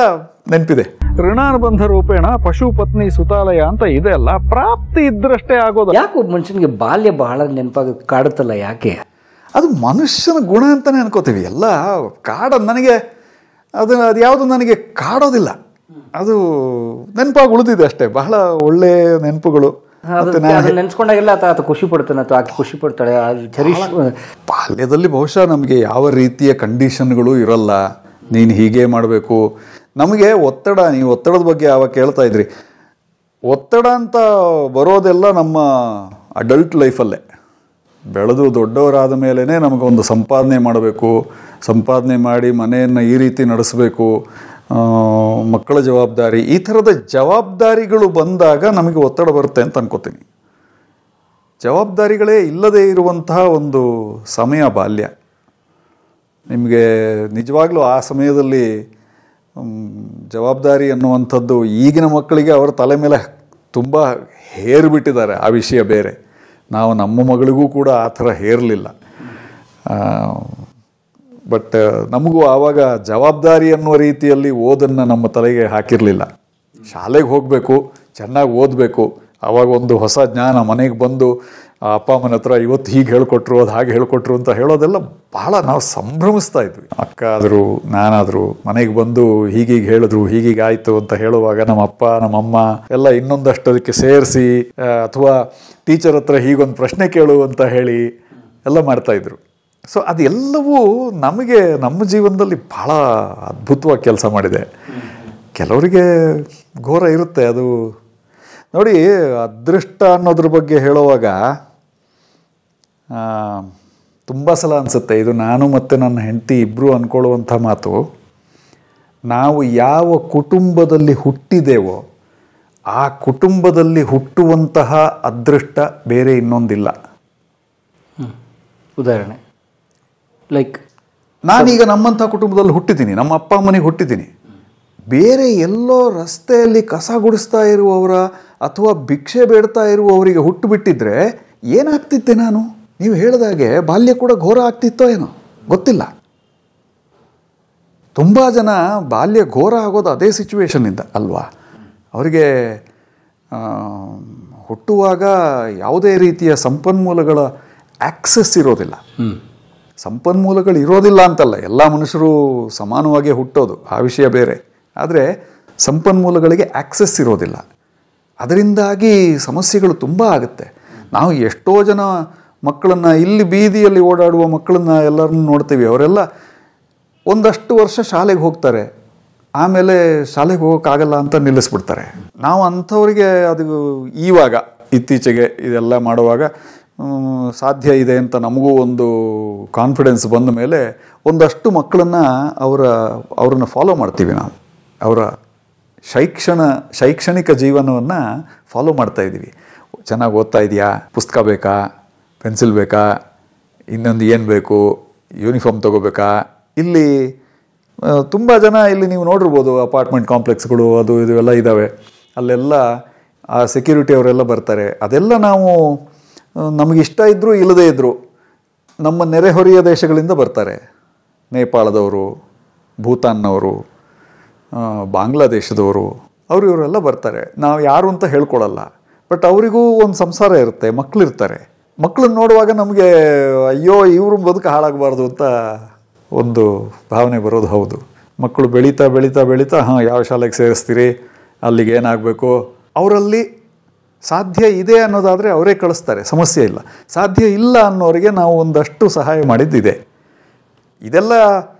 ನೆನಪಿದೆ. ಋಣಾನುಬಂಧ ರೂಪೇಣ ಪಶು ಪತ್ನಿ ಸುತಾಲಯ ಅಂತ ಇದೆ ಅಲ್ಲ, ಪ್ರಾಪ್ತಿ ಇದ್ರಷ್ಟೇ ಆಗೋದು. ಯಾಕೆ ಒಬ್ಬ ಮನುಷ್ಯನಿಗೆ ಬಾಲ್ಯ ಬಹಳ ನೆನಪಾಗ ಕಾಡುತ್ತಲ್ಲ, ಯಾಕೆ? ಅದು ಮನುಷ್ಯನ ಗುಣ ಅಂತಲೇ ಅನ್ಕೋತೀವಿ. ಎಲ್ಲ ನನಗೆ ಅದು ಯಾವುದು ನನಗೆ ಕಾಡೋದಿಲ್ಲ, ಅದು ನೆನಪಾಗಿ ಉಳಿದಿದೆ ಅಷ್ಟೇ. ಬಹಳ ಒಳ್ಳೆ ನೆನಪುಗಳು. ನೆನ್ಸ್ಕೊಂಡಾಗೆಲ್ಲ ಆತ ಖುಷಿ ಪಡ್ತಾನೆ ಅಥವಾ ಆಕೆ ಖುಷಿ ಪಡ್ತಾಳೆ. ಬಾಲ್ಯದಲ್ಲಿ ಬಹುಶಃ ನಮಗೆ ಯಾವ ರೀತಿಯ ಕಂಡೀಷನ್ಗಳು ಇರಲ್ಲ, ನೀನು ಹೀಗೆ ಮಾಡಬೇಕು. ನಮಗೆ ನೀವು ಒತ್ತಡದ ಬಗ್ಗೆ ಯಾವಾಗ ಕೇಳ್ತಾ ಇದ್ರಿ, ಒತ್ತಡ ಅಂತ ಬರೋದೆಲ್ಲ ನಮ್ಮ ಅಡಲ್ಟ್ ಲೈಫಲ್ಲೇ. ಬೆಳೆದು ದೊಡ್ಡವರಾದ ಮೇಲೇ ನಮಗೊಂದು ಸಂಪಾದನೆ ಮಾಡಬೇಕು, ಸಂಪಾದನೆ ಮಾಡಿ ಮನೆಯನ್ನು ಈ ರೀತಿ ನಡೆಸಬೇಕು, ಮಕ್ಕಳ ಜವಾಬ್ದಾರಿ, ಈ ಥರದ ಜವಾಬ್ದಾರಿಗಳು ಬಂದಾಗ ನಮಗೆ ಒತ್ತಡ ಬರುತ್ತೆ ಅಂತ ಅನ್ಕೋತೀನಿ. ಜವಾಬ್ದಾರಿಗಳೇ ಇಲ್ಲದೇ ಇರುವಂತಹ ಒಂದು ಸಮಯ ಬಾಲ್ಯ. ನಿಮಗೆ ನಿಜವಾಗ್ಲೂ ಆ ಸಮಯದಲ್ಲಿ ಜವಾಬ್ದಾರಿ ಅನ್ನುವಂಥದ್ದು ಈಗಿನ ಮಕ್ಕಳಿಗೆ ಅವರ ತಲೆ ಮೇಲೆ ತುಂಬ ಹೇರಿಬಿಟ್ಟಿದ್ದಾರೆ. ಆ ವಿಷಯ ಬೇರೆ. ನಾವು ನಮ್ಮ ಮಗಳಿಗೂ ಕೂಡ ಆ ಥರ ಹೇರಲಿಲ್ಲ. ಬಟ್ ನಮಗೂ ಆವಾಗ ಜವಾಬ್ದಾರಿ ಅನ್ನುವ ರೀತಿಯಲ್ಲಿ ಓದನ್ನು ನಮ್ಮ ತಲೆಗೆ ಹಾಕಿರಲಿಲ್ಲ. ಶಾಲೆಗೆ ಹೋಗಬೇಕು, ಚೆನ್ನಾಗಿ ಓದಬೇಕು, ಆವಾಗ ಒಂದು ಹೊಸ ಜ್ಞಾನ. ಮನೆಗೆ ಬಂದು ಅಪ್ಪ ಅಮ್ಮನ ಹತ್ರ ಇವತ್ತು ಹೀಗೆ ಹೇಳ್ಕೊಟ್ರು, ಅದು ಹಾಗೆ ಹೇಳ್ಕೊಟ್ರು ಅಂತ ಹೇಳೋದೆಲ್ಲ ಬಹಳ ನಾವು ಸಂಭ್ರಮಿಸ್ತಾ ಇದ್ವಿ. ಅಕ್ಕ ಆದರೂ ನಾನಾದರೂ ಮನೆಗೆ ಬಂದು ಹೀಗೀಗೆ ಹೇಳಿದ್ರು, ಹೀಗೀಗೆ ಆಯಿತು ಅಂತ ಹೇಳುವಾಗ ನಮ್ಮ ಅಪ್ಪ ನಮ್ಮ ಅಮ್ಮ ಎಲ್ಲ ಇನ್ನೊಂದಷ್ಟು ಅದಕ್ಕೆ ಸೇರಿಸಿ, ಅಥವಾ ಟೀಚರ್ ಹತ್ರ ಹೀಗೊಂದು ಪ್ರಶ್ನೆ ಕೇಳು ಅಂತ ಹೇಳಿ ಎಲ್ಲ ಮಾಡ್ತಾಯಿದ್ರು. ಸೊ ಅದೆಲ್ಲವೂ ನಮಗೆ ನಮ್ಮ ಜೀವನದಲ್ಲಿ ಬಹಳ ಅದ್ಭುತವಾಗಿ ಕೆಲಸ ಮಾಡಿದೆ. ಕೆಲವರಿಗೆ ಘೋರ ಇರುತ್ತೆ ಅದು. ನೋಡಿ, ಅದೃಷ್ಟ ಅನ್ನೋದ್ರ ಬಗ್ಗೆ ಹೇಳುವಾಗ ತುಂಬ ಸಲ ಅನಿಸುತ್ತೆ, ಇದು ನಾನು ಮತ್ತು ನನ್ನ ಹೆಂಡತಿ ಇಬ್ಬರು ಅಂದ್ಕೊಳ್ಳುವಂಥ ಮಾತು. ನಾವು ಯಾವ ಕುಟುಂಬದಲ್ಲಿ ಹುಟ್ಟಿದೇವೋ ಆ ಕುಟುಂಬದಲ್ಲಿ ಹುಟ್ಟುವಂತಹ ಅದೃಷ್ಟ ಬೇರೆ ಇನ್ನೊಂದಿಲ್ಲ. ಉದಾಹರಣೆ ಲೈಕ್ ನಾನೀಗ ನಮ್ಮಂಥ ಕುಟುಂಬದಲ್ಲಿ ಹುಟ್ಟಿದ್ದೀನಿ, ನಮ್ಮ ಅಪ್ಪ ಅಮ್ಮನಿಗೆ ಹುಟ್ಟಿದ್ದೀನಿ. ಬೇರೆ ಎಲ್ಲೋ ರಸ್ತೆಯಲ್ಲಿ ಕಸ ಗುಡಿಸ್ತಾ ಇರುವವರ ಅಥವಾ ಭಿಕ್ಷೆ ಬೇಡ್ತಾ ಇರುವವರಿಗೆ ಹುಟ್ಟುಬಿಟ್ಟಿದ್ರೆ ಏನಾಗ್ತಿದ್ದೆ ನಾನು? ನೀವು ಹೇಳಿದಾಗೆ ಬಾಲ್ಯ ಕೂಡ ಘೋರ ಆಗ್ತಿತ್ತೋ ಏನೋ ಗೊತ್ತಿಲ್ಲ. ತುಂಬ ಜನ ಬಾಲ್ಯ ಘೋರ ಆಗೋದು ಅದೇ ಸಿಚುವೇಶನ್ನಿಂದ ಅಲ್ವಾ. ಅವರಿಗೆ ಹುಟ್ಟುವಾಗ ಯಾವುದೇ ರೀತಿಯ ಸಂಪನ್ಮೂಲಗಳ ಆಕ್ಸೆಸ್ ಇರೋದಿಲ್ಲ. ಸಂಪನ್ಮೂಲಗಳು ಇರೋದಿಲ್ಲ ಅಂತಲ್ಲ, ಎಲ್ಲ ಮನುಷ್ಯರು ಸಮಾನವಾಗಿ ಹುಟ್ಟೋದು, ಆ ವಿಷಯ ಬೇರೆ. ಆದರೆ ಸಂಪನ್ಮೂಲಗಳಿಗೆ ಆಕ್ಸೆಸ್ ಇರೋದಿಲ್ಲ. ಅದರಿಂದಾಗಿ ಸಮಸ್ಯೆಗಳು ತುಂಬ ಆಗುತ್ತೆ. ನಾವು ಎಷ್ಟೋ ಜನ ಮಕ್ಕಳನ್ನು, ಇಲ್ಲಿ ಬೀದಿಯಲ್ಲಿ ಓಡಾಡುವ ಮಕ್ಕಳನ್ನ ಎಲ್ಲರನ್ನೂ ನೋಡ್ತೀವಿ. ಅವರೆಲ್ಲ ಒಂದಷ್ಟು ವರ್ಷ ಶಾಲೆಗೆ ಹೋಗ್ತಾರೆ, ಆಮೇಲೆ ಶಾಲೆಗೆ ಹೋಗೋಕ್ಕಾಗಲ್ಲ ಅಂತ ನಿಲ್ಲಿಸ್ಬಿಡ್ತಾರೆ. ನಾವು ಅಂಥವರಿಗೆ ಅದು ಇವಾಗ ಇತ್ತೀಚೆಗೆ ಇದೆಲ್ಲ ಮಾಡುವಾಗ ಸಾಧ್ಯ ಇದೆ ಅಂತ ನಮಗೂ ಒಂದು ಕಾನ್ಫಿಡೆನ್ಸ್ ಬಂದ ಮೇಲೆ ಒಂದಷ್ಟು ಮಕ್ಕಳನ್ನು ಅವ್ರನ್ನ ಫಾಲೋ ಮಾಡ್ತೀವಿ. ನಾವು ಅವರ ಶೈಕ್ಷಣಿಕ ಜೀವನವನ್ನು ಫಾಲೋ ಮಾಡ್ತಾ ಇದ್ದೀವಿ. ಚೆನ್ನಾಗಿ ಓದ್ತಾ ಇದೆಯಾ, ಪುಸ್ತಕ ಬೇಕಾ, ಪೆನ್ಸಿಲ್ ಬೇಕಾ, ಇನ್ನೊಂದು ಏನು ಬೇಕು, ಯೂನಿಫಾರ್ಮ್ ತೊಗೋಬೇಕಾ. ಇಲ್ಲಿ ತುಂಬ ಜನ, ಇಲ್ಲಿ ನೀವು ನೋಡಿರ್ಬೋದು, ಅಪಾರ್ಟ್ಮೆಂಟ್ ಕಾಂಪ್ಲೆಕ್ಸ್ಗಳು ಅದು ಇದು ಎಲ್ಲ ಇದ್ದಾವೆ. ಅಲ್ಲೆಲ್ಲ ಆ ಸೆಕ್ಯೂರಿಟಿ ಅವರೆಲ್ಲ ಬರ್ತಾರೆ. ಅದೆಲ್ಲ ನಾವು ನಮಗಿಷ್ಟ ಇದ್ದರೂ ಇಲ್ಲದೇ ಇದ್ದರು ನಮ್ಮ ನೆರೆಹೊರೆಯ ದೇಶಗಳಿಂದ ಬರ್ತಾರೆ. ನೇಪಾಳದವರು, ಭೂತಾನ್ನವರು, ಬಾಂಗ್ಲಾದೇಶದವರು, ಇವರೆಲ್ಲ ಬರ್ತಾರೆ. ನಾವು ಯಾರು ಅಂತ ಹೇಳ್ಕೊಳ್ಳಲ್ಲ, ಬಟ್ ಅವರಿಗೂ ಒಂದು ಸಂಸಾರ ಇರುತ್ತೆ, ಮಕ್ಕಳಿರ್ತಾರೆ. ಮಕ್ಕಳನ್ನ ನೋಡುವಾಗ ನಮಗೆ ಅಯ್ಯೋ ಇವರು ಬದುಕು ಹಾಳಾಗಬಾರ್ದು ಅಂತ ಒಂದು ಭಾವನೆ ಬರೋದು ಹೌದು. ಮಕ್ಕಳು ಬೆಳೀತಾ ಬೆಳೀತಾ ಬೆಳೀತಾ ಯಾವ ಶಾಲೆಗೆ ಸೇರಿಸ್ತೀರಿ, ಅಲ್ಲಿಗೆ ಏನಾಗಬೇಕು, ಅವರಲ್ಲಿ ಸಾಧ್ಯ ಇದೆ ಅನ್ನೋದಾದರೆ ಅವರೇ ಕಳಿಸ್ತಾರೆ, ಸಮಸ್ಯೆ ಇಲ್ಲ. ಸಾಧ್ಯ ಇಲ್ಲ ಅನ್ನೋರಿಗೆ ನಾವು ಒಂದಷ್ಟು ಸಹಾಯ ಮಾಡಿದ್ದಿದೆ. ಇದೆಲ್ಲ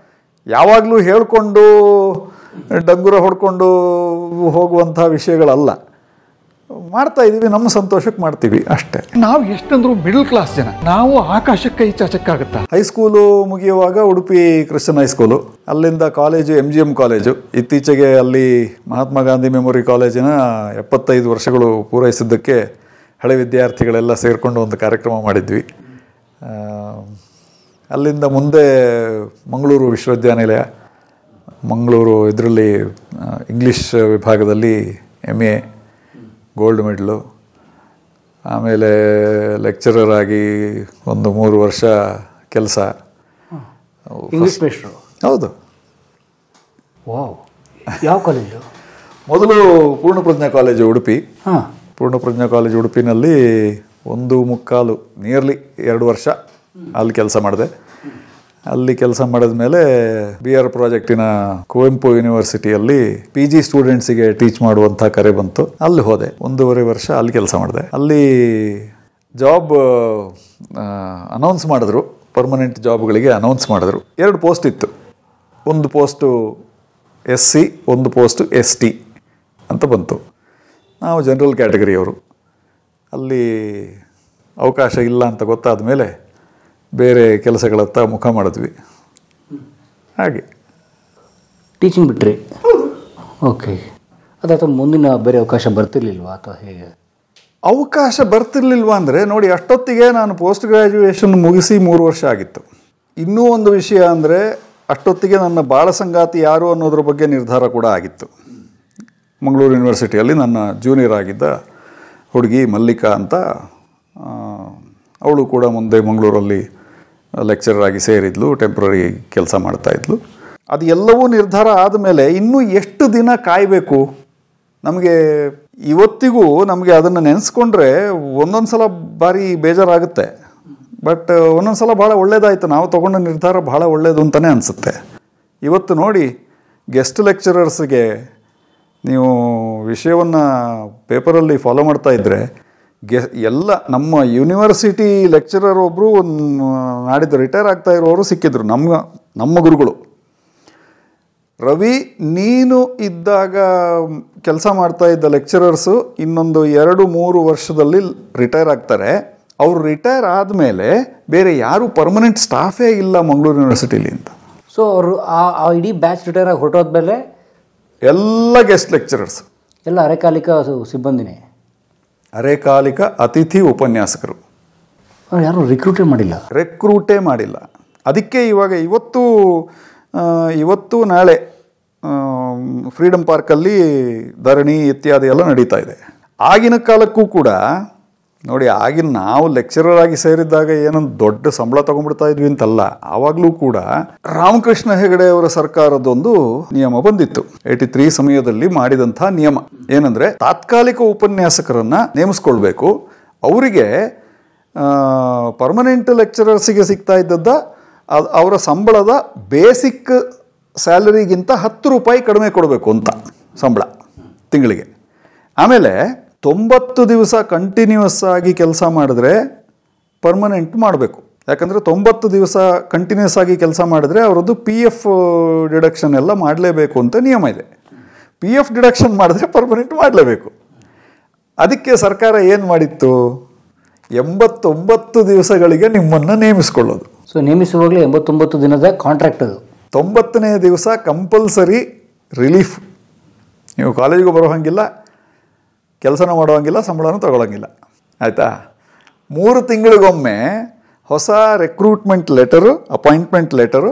ಯಾವಾಗಲೂ ಹೇಳಿಕೊಂಡು ಡಂಗುರ ಹೊಡ್ಕೊಂಡು ಹೋಗುವಂಥ ವಿಷಯಗಳಲ್ಲ. ಮಾಡ್ತಾ ಇದ್ದೀವಿ, ನಮ್ಮ ಸಂತೋಷಕ್ಕೆ ಮಾಡ್ತೀವಿ ಅಷ್ಟೇ. ನಾವು ಎಷ್ಟಂದ್ರೂ ಮಿಡಲ್ ಕ್ಲಾಸ್ ಜನ, ನಾವು ಆಕಾಶಕ್ಕೆ ಈಚಾಚಕ್ಕಾಗುತ್ತಾ. ಹೈಸ್ಕೂಲು ಮುಗಿಯುವಾಗ ಉಡುಪಿ ಕ್ರಿಶ್ಚಿಯನ್ ಹೈಸ್ಕೂಲು, ಅಲ್ಲಿಂದ ಕಾಲೇಜು MGM ಕಾಲೇಜು. ಇತ್ತೀಚೆಗೆ ಅಲ್ಲಿ ಮಹಾತ್ಮ ಗಾಂಧಿ ಮೆಮೊರಿ ಕಾಲೇಜಿನ 75 ವರ್ಷಗಳು ಪೂರೈಸಿದ್ದಕ್ಕೆ ಹಳೆ ವಿದ್ಯಾರ್ಥಿಗಳೆಲ್ಲ ಸೇರಿಕೊಂಡು ಒಂದು ಕಾರ್ಯಕ್ರಮ ಮಾಡಿದ್ವಿ. ಅಲ್ಲಿಂದ ಮುಂದೆ ಮಂಗಳೂರು ವಿಶ್ವವಿದ್ಯಾನಿಲಯ, ಮಂಗಳೂರು ಇದರಲ್ಲಿ ಇಂಗ್ಲೀಷ್ ವಿಭಾಗದಲ್ಲಿ MA ಗೋಲ್ಡ್ ಮೆಡಲು. ಆಮೇಲೆ ಲೆಕ್ಚರರ್ ಆಗಿ ಒಂದು 3 ವರ್ಷ ಕೆಲಸ. ಇಂಗ್ಲೀಷ್ ಮೇಷ್ಟ್ರು? ಹೌದು. ವಾವ್, ಯಾವ ಕಾಲೇಜು? ಮೊದಲು ಪೂರ್ಣಪ್ರಜ್ಞಾ ಕಾಲೇಜು ಉಡುಪಿ. ಪೂರ್ಣಪ್ರಜ್ಞಾ ಕಾಲೇಜು ಉಡುಪಿನಲ್ಲಿ 1.25 ನಿಯರ್ಲಿ 2 ವರ್ಷ ಅಲ್ಲಿ ಕೆಲಸ ಮಾಡಿದೆ. ಅಲ್ಲಿ ಕೆಲಸ ಮಾಡಿದ ಮೇಲೆ BR ಪ್ರಾಜೆಕ್ಟಿನ ಕುವೆಂಪು ಯೂನಿವರ್ಸಿಟಿಯಲ್ಲಿ PG ಸ್ಟೂಡೆಂಟ್ಸಿಗೆ ಟೀಚ್ ಮಾಡುವಂಥ ಕರೆ ಬಂತು. ಅಲ್ಲಿ ಹೋದೆ, 1.5 ವರ್ಷ ಅಲ್ಲಿ ಕೆಲಸ ಮಾಡಿದೆ. ಅಲ್ಲಿ ಜಾಬ್ ಅನೌನ್ಸ್ ಮಾಡಿದ್ರು, ಪರ್ಮನೆಂಟ್ ಜಾಬ್ಗಳಿಗೆ ಅನೌನ್ಸ್ ಮಾಡಿದ್ರು. 2 ಪೋಸ್ಟ್ ಇತ್ತು. ಒಂದು ಪೋಸ್ಟು SC, ಒಂದು ಪೋಸ್ಟು ST ಅಂತ ಬಂತು. ನಾವು ಜನರಲ್ ಕ್ಯಾಟಗರಿಯವರು. ಅಲ್ಲಿ ಅವಕಾಶ ಇಲ್ಲ ಅಂತ ಗೊತ್ತಾದ ಮೇಲೆ ಬೇರೆ ಕೆಲಸಗಳತ್ತ ಮುಖ ಮಾಡಿದ್ವಿ. ಹಾಗೆ ಟೀಚಿಂಗ್ ಬಿಟ್ರಿ? ಓಕೆ. ಅದಾದ ಮುಂದಿನ ಬೇರೆ ಅವಕಾಶ ಬರ್ತಿರ್ಲಿಲ್ವಾ ಅಥವಾ ಹೇಗೆ? ಅವಕಾಶ ಬರ್ತಿರ್ಲಿಲ್ವಾ ಅಂದರೆ ನೋಡಿ, ಅಷ್ಟೊತ್ತಿಗೆ ನಾನು ಪೋಸ್ಟ್ ಗ್ರ್ಯಾಜುಯೇಷನ್ ಮುಗಿಸಿ 3 ವರ್ಷ ಆಗಿತ್ತು. ಇನ್ನೂ ಒಂದು ವಿಷಯ ಅಂದರೆ, ಅಷ್ಟೊತ್ತಿಗೆ ನನ್ನ ಬಾಳ ಸಂಗಾತಿ ಯಾರು ಅನ್ನೋದ್ರ ಬಗ್ಗೆ ನಿರ್ಧಾರ ಕೂಡ ಆಗಿತ್ತು. ಮಂಗಳೂರು ಯೂನಿವರ್ಸಿಟಿಯಲ್ಲಿ ನನ್ನ ಜೂನಿಯರ್ ಆಗಿದ್ದ ಹುಡುಗಿ ಮಲ್ಲಿಕಾ ಅಂತ, ಅವಳು ಕೂಡ ಮುಂದೆ ಮಂಗಳೂರಲ್ಲಿ ಲೆಕ್ಚರರ್ ಆಗಿ ಸೇರಿದ್ಲು, ಟೆಂಪ್ರರಿ ಕೆಲಸ ಮಾಡ್ತಾಯಿದ್ಲು. ಅದು ಎಲ್ಲವೂ ನಿರ್ಧಾರ ಆದಮೇಲೆ ಇನ್ನೂ ಎಷ್ಟು ದಿನ ಕಾಯಬೇಕು? ನಮಗೆ ಇವತ್ತಿಗೂ ನಮಗೆ ಅದನ್ನು ನೆನೆಸ್ಕೊಂಡ್ರೆ ಒಂದೊಂದು ಸಲ ಭಾರಿ ಬೇಜಾರಾಗುತ್ತೆ. ಬಟ್ ಒಂದೊಂದು ಸಲ ಭಾಳ ಒಳ್ಳೇದಾಯಿತು, ನಾವು ತೊಗೊಂಡ ನಿರ್ಧಾರ ಭಾಳ ಒಳ್ಳೆಯದು ಅಂತಲೇ ಅನಿಸುತ್ತೆ. ಇವತ್ತು ನೋಡಿ, ಗೆಸ್ಟ್ ಲೆಕ್ಚರರ್ಸ್ಗೆ ನೀವು ವಿಷಯವನ್ನು ಪೇಪರಲ್ಲಿ ಫಾಲೋ ಮಾಡ್ತಾ ಇದ್ದರೆ, ಎಲ್ಲ ನಮ್ಮ ಯೂನಿವರ್ಸಿಟಿ ಲೆಕ್ಚರರ್ ಒಬ್ಬರು ನಾಡಿದ್ದು ರಿಟೈರ್ ಆಗ್ತಾ ಇರೋರು ಸಿಕ್ಕಿದ್ರು, ನಮ್ಮ ಗುರುಗಳು. ರವಿ, ನೀನು ಇದ್ದಾಗ ಕೆಲಸ ಮಾಡ್ತಾ ಇದ್ದ ಲೆಕ್ಚರರ್ಸು ಇನ್ನೊಂದು 2-3 ವರ್ಷದಲ್ಲಿ ರಿಟೈರ್ ಆಗ್ತಾರೆ. ಅವರು ರಿಟೈರ್ ಆದಮೇಲೆ ಬೇರೆ ಯಾರು ಪರ್ಮನೆಂಟ್ ಸ್ಟಾಫೇ ಇಲ್ಲ ಮಂಗಳೂರು ಯೂನಿವರ್ಸಿಟಿಲಿ ಅಂತ. ಸೊ ಅವರು ಆ ಇಡೀ ಬ್ಯಾಚ್ ರಿಟೈರ್ ಆಗಿ ಹೊರಟೋದ್ಮೇಲೆ ಎಲ್ಲ ಗೆಸ್ಟ್ ಲೆಕ್ಚರರ್ಸ್ ಎಲ್ಲ ಅರೆಕಾಲಿಕ ಸಿಬ್ಬಂದಿನೇ, ಅರೆಕಾಲಿಕ ಅತಿಥಿ ಉಪನ್ಯಾಸಕರು. ಯಾರು ರಿಕ್ರೂಟೇ ಮಾಡಿಲ್ಲ. ಅದಕ್ಕೆ ಇವತ್ತು ನಾಳೆ ಫ್ರೀಡಮ್ ಪಾರ್ಕಲ್ಲಿ ಧರಣಿ ಇತ್ಯಾದಿ ಎಲ್ಲ ನಡೀತಾ ಇದೆ. ಆಗಿನ ಕಾಲಕ್ಕೂ ಕೂಡ ನೋಡಿ, ಆಗಿನ ನಾವು ಲೆಕ್ಚರರ್ ಆಗಿ ಸೇರಿದ್ದಾಗ ಏನೊಂದು ದೊಡ್ಡ ಸಂಬಳ ತಗೊಂಡ್ಬಿಡ್ತಾ ಇದ್ವಿ ಅಂತಲ್ಲ. ಆವಾಗಲೂ ಕೂಡ ರಾಮಕೃಷ್ಣ ಹೆಗಡೆ ಅವರ ಸರ್ಕಾರದೊಂದು ನಿಯಮ ಬಂದಿತ್ತು. 83 ಸಮಯದಲ್ಲಿ ಮಾಡಿದಂಥ ನಿಯಮ ಏನಂದ್ರೆ, ತಾತ್ಕಾಲಿಕ ಉಪನ್ಯಾಸಕರನ್ನ ನೇಮಿಸ್ಕೊಳ್ಬೇಕು. ಅವರಿಗೆ ಪರ್ಮನೆಂಟ್ ಲೆಕ್ಚರರ್ಸಿಗೆ ಸಿಗ್ತಾ ಇದ್ದದ್ದ ಅವರ ಸಂಬಳದ ಬೇಸಿಕ್ ಸ್ಯಾಲರಿಗಿಂತ 10 ರೂಪಾಯಿ ಕಡಿಮೆ ಕೊಡಬೇಕು ಅಂತ ಸಂಬಳ ತಿಂಗಳಿಗೆ. ಆಮೇಲೆ 90 ದಿವಸ ಕಂಟಿನ್ಯೂಸ್ ಆಗಿ ಕೆಲಸ ಮಾಡಿದ್ರೆ ಪರ್ಮನೆಂಟ್ ಮಾಡಬೇಕು. ಯಾಕಂದರೆ 90 ದಿವಸ ಕಂಟಿನ್ಯೂಸ್ ಆಗಿ ಕೆಲಸ ಮಾಡಿದ್ರೆ ಅವರದ್ದು PF ಡಿಡಕ್ಷನ್ ಎಲ್ಲ ಮಾಡಲೇಬೇಕು ಅಂತ ನಿಯಮ ಇದೆ. PF ಡಿಡಕ್ಷನ್ ಮಾಡಿದ್ರೆ ಪರ್ಮನೆಂಟ್ ಮಾಡಲೇಬೇಕು. ಅದಕ್ಕೆ ಸರ್ಕಾರ ಏನು ಮಾಡಿತ್ತು, 89 ದಿವಸಗಳಿಗೆ ನಿಮ್ಮನ್ನು ನೇಮಿಸ್ಕೊಳ್ಳೋದು. ಸೊ ನೇಮಿಸುವಾಗಲೇ 89 ದಿನದ ಕಾಂಟ್ರಾಕ್ಟ್ ಅದು. 90ನೇ ದಿವಸ ಕಂಪಲ್ಸರಿ ರಿಲೀಫ್. ನೀವು ಕಾಲೇಜಿಗೂ ಬರೋ ಹಾಗಿಲ್ಲ, ಕೆಲಸನೂ ಮಾಡೋಂಗಿಲ್ಲ, ಸಂಬಳನೂ ತಗೊಳ್ಳೋಂಗಿಲ್ಲ. ಆಯಿತಾ? 3 ತಿಂಗಳಿಗೊಮ್ಮೆ ಹೊಸ ರೆಕ್ರೂಟ್ಮೆಂಟ್ ಲೆಟರು, ಅಪಾಯಿಂಟ್ಮೆಂಟ್ ಲೆಟರು,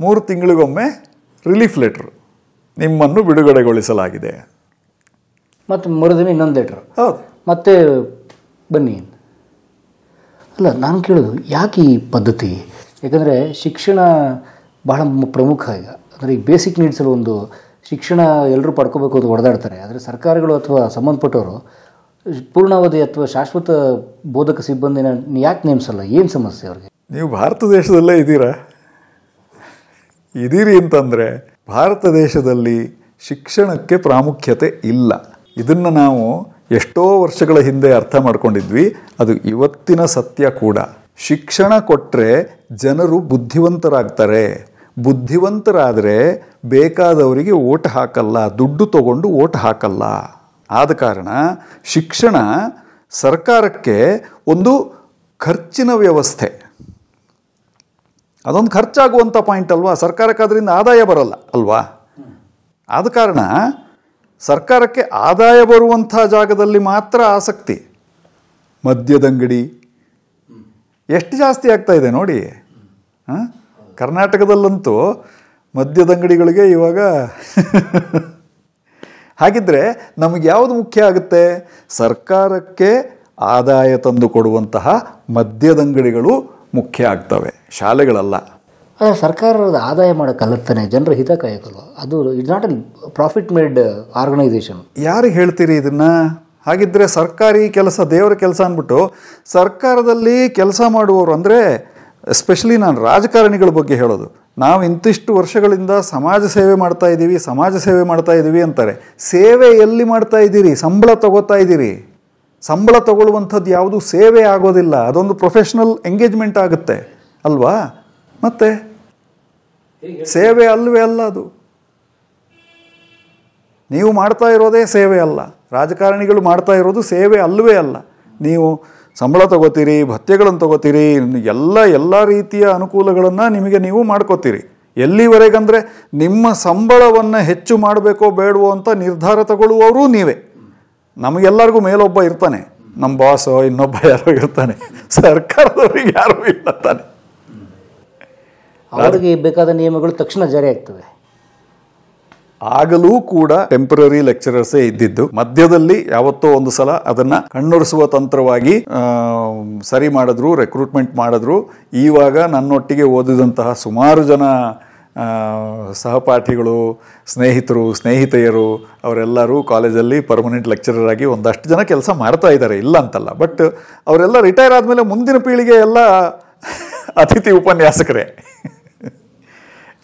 3 ತಿಂಗಳಿಗೊಮ್ಮೆ ರಿಲೀಫ್ ಲೆಟರು, ನಿಮ್ಮನ್ನು ಬಿಡುಗಡೆಗೊಳಿಸಲಾಗಿದೆ. ಮತ್ತು ಮರುದಿನ ಇನ್ನೊಂದು ಲೆಟ್ರು, ಹೌದು, ಮತ್ತೆ ಬನ್ನಿ. ಅಲ್ಲ, ನಾನು ಕೇಳೋದು ಯಾಕೆ ಈ ಪದ್ಧತಿ? ಯಾಕಂದರೆ ಶಿಕ್ಷಣ ಬಹಳ ಪ್ರಮುಖ. ಈಗ ಅಂದರೆ ಈ ಬೇಸಿಕ್ ನೀಡ್ಸಲು ಒಂದು ಶಿಕ್ಷಣ ಎಲ್ಲರೂ ಪಡ್ಕೋಬೇಕು ಅಂತ ಹೊಡೆದಾಡ್ತಾರೆ. ಆದರೆ ಸರ್ಕಾರಗಳು ಅಥವಾ ಸಂಬಂಧಪಟ್ಟವರು ಪೂರ್ಣಾವಧಿ ಅಥವಾ ಶಾಶ್ವತ ಬೋಧಕ ಸಿಬ್ಬಂದಿನ ಯಾಕೆ ನೇಮಿಸಲ್ಲ? ಏನು ಸಮಸ್ಯೆ ಅವ್ರಿಗೆ? ನೀವು ಭಾರತ ದೇಶದಲ್ಲೇ ಇದ್ದೀರಿ ಅಂತಂದರೆ ಭಾರತ ದೇಶದಲ್ಲಿ ಶಿಕ್ಷಣಕ್ಕೆ ಪ್ರಾಮುಖ್ಯತೆ ಇಲ್ಲ. ಇದನ್ನು ನಾವು ಎಷ್ಟೋ ವರ್ಷಗಳ ಹಿಂದೆ ಅರ್ಥ ಮಾಡ್ಕೊಂಡಿದ್ವಿ. ಅದು ಇವತ್ತಿನ ಸತ್ಯ ಕೂಡ. ಶಿಕ್ಷಣ ಕೊಟ್ಟರೆ ಜನರು ಬುದ್ಧಿವಂತರಾಗ್ತಾರೆ. ಬುದ್ಧಿವಂತರಾದರೆ ಬೇಕಾದವರಿಗೆ ಓಟ್ ಹಾಕಲ್ಲ, ದುಡ್ಡು ತಗೊಂಡು ಓಟ್ ಹಾಕಲ್ಲ. ಆದ ಕಾರಣ ಶಿಕ್ಷಣ ಸರ್ಕಾರಕ್ಕೆ ಒಂದು ಖರ್ಚಿನ ವ್ಯವಸ್ಥೆ. ಅದೊಂದು ಖರ್ಚಾಗುವಂಥ ಪಾಯಿಂಟ್ ಅಲ್ವಾ? ಸರ್ಕಾರಕ್ಕೆ ಅದರಿಂದ ಆದಾಯ ಬರಲ್ಲ ಅಲ್ವಾ? ಆದ ಕಾರಣ ಸರ್ಕಾರಕ್ಕೆ ಆದಾಯ ಬರುವಂಥ ಜಾಗದಲ್ಲಿ ಮಾತ್ರ ಆಸಕ್ತಿ. ಮದ್ಯದಂಗಡಿ ಎಷ್ಟು ಜಾಸ್ತಿ ಆಗ್ತಾ ಇದೆ ನೋಡಿ. ಕರ್ನಾಟಕದಲ್ಲಂತೂ ಮದ್ಯದಂಗಡಿಗಳಿಗೆ ಇವಾಗ ಹಾಗಿದ್ರೆ ನಮಗೆ ಯಾವುದು ಮುಖ್ಯ ಆಗುತ್ತೆ? ಸರ್ಕಾರಕ್ಕೆ ಆದಾಯ ತಂದು ಕೊಡುವಂತಹ ಮದ್ಯದಂಗಡಿಗಳು ಮುಖ್ಯ ಆಗ್ತವೆ, ಶಾಲೆಗಳಲ್ಲ. ಸರ್ಕಾರದ ಆದಾಯ ಮಾಡೋಕ್ಕಲ್ಲತ್ತಾನೆ, ಜನರ ಹಿತ ಕಾಯಕಲ್ವ? ಅದು it's not a profit made organisation. ಯಾರಿಗೆ ಹೇಳ್ತೀರಿ ಇದನ್ನು? ಹಾಗಿದ್ದರೆ ಸರ್ಕಾರಿ ಕೆಲಸ ದೇವರ ಕೆಲಸ ಅಂದ್ಬಿಟ್ಟು ಸರ್ಕಾರದಲ್ಲಿ ಕೆಲಸ ಮಾಡುವವರು, ಅಂದರೆ ಎಸ್ಪೆಷಲಿ ನಾನು ರಾಜಕಾರಣಿಗಳ ಬಗ್ಗೆ ಹೇಳೋದು, ನಾವು ಇಂತಿಷ್ಟು ವರ್ಷಗಳಿಂದ ಸಮಾಜ ಸೇವೆ ಮಾಡ್ತಾ ಇದ್ದೀವಿ ಅಂತಾರೆ. ಸೇವೆ ಎಲ್ಲಿ ಮಾಡ್ತಾ ಇದ್ದೀರಿ? ಸಂಬಳ ತಗೋತಾ ಇದ್ದೀರಿ. ಸಂಬಳ ತಗೊಳ್ಳುವಂಥದ್ದು ಯಾವುದು ಸೇವೆ ಆಗೋದಿಲ್ಲ. ಅದೊಂದು ಪ್ರೊಫೆಷ್ನಲ್ ಎಂಗೇಜ್ಮೆಂಟ್ ಆಗುತ್ತೆ ಅಲ್ವಾ? ಮತ್ತೆ ಸೇವೆ ಅಲ್ಲವೇ ಅಲ್ಲ ಅದು. ನೀವು ಮಾಡ್ತಾ ಇರೋದೇ ಸೇವೆ ಅಲ್ಲ. ರಾಜಕಾರಣಿಗಳು ಮಾಡ್ತಾ ಇರೋದು ಸೇವೆ ಅಲ್ಲವೇ ಅಲ್ಲ. ನೀವು ಸಂಬಳ ತಗೋತೀರಿ, ಭತ್ಯೆಗಳನ್ನು ತಗೋತೀರಿ, ಎಲ್ಲ ರೀತಿಯ ಅನುಕೂಲಗಳನ್ನು ನಿಮಗೆ ನೀವು ಮಾಡ್ಕೋತೀರಿ. ಎಲ್ಲಿವರೆಗಂದರೆ ನಿಮ್ಮ ಸಂಬಳವನ್ನು ಹೆಚ್ಚು ಮಾಡಬೇಕೋ ಬೇಡವೋ ಅಂತ ನಿರ್ಧಾರ ತಗೊಳ್ಳುವವರು ನೀವೇ. ನಮಗೆಲ್ಲರಿಗೂ ಮೇಲೊಬ್ಬ ಇರ್ತಾನೆ, ನಮ್ಮ ಬಾಸೋ ಇನ್ನೊಬ್ಬ ಯಾರೋ ಇರ್ತಾನೆ. ಸರ್ಕಾರದವ್ರಿಗೆ ಯಾರೂ ಇಲ್ಲ ತಾನೆ. ಅವರಿಗೆ ಬೇಕಾದ ನಿಯಮಗಳು ತಕ್ಷಣ ಜಾರಿ ಆಗ್ತವೆ. ಆಗಲೂ ಕೂಡ ಟೆಂಪರರಿ ಲೆಕ್ಚರರ್ಸೇ ಇದ್ದಿದ್ದು. ಮಧ್ಯದಲ್ಲಿ ಯಾವತ್ತೋ ಒಂದು ಸಲ ಅದನ್ನು ಕಣ್ಣೊರೆಸುವ ತಂತ್ರವಾಗಿ ಸರಿ ಮಾಡಿದ್ರು, ರೆಕ್ರೂಟ್ಮೆಂಟ್ ಮಾಡಿದ್ರು. ಈವಾಗ ನನ್ನೊಟ್ಟಿಗೆ ಓದಿದಂತಹ ಸುಮಾರು ಜನ ಸಹಪಾಠಿಗಳು, ಸ್ನೇಹಿತೆಯರು ಅವರೆಲ್ಲರೂ ಕಾಲೇಜಲ್ಲಿ ಪರ್ಮನೆಂಟ್ ಲೆಕ್ಚರರ್ ಆಗಿ ಒಂದಷ್ಟು ಜನ ಕೆಲಸ ಮಾಡ್ತಾ ಇದ್ದಾರೆ, ಇಲ್ಲ ಅಂತಲ್ಲ. ಬಟ್ ಅವರೆಲ್ಲ ರಿಟೈರ್ ಆದಮೇಲೆ ಮುಂದಿನ ಪೀಳಿಗೆ ಎಲ್ಲ ಅತಿಥಿ ಉಪನ್ಯಾಸಕರೇ.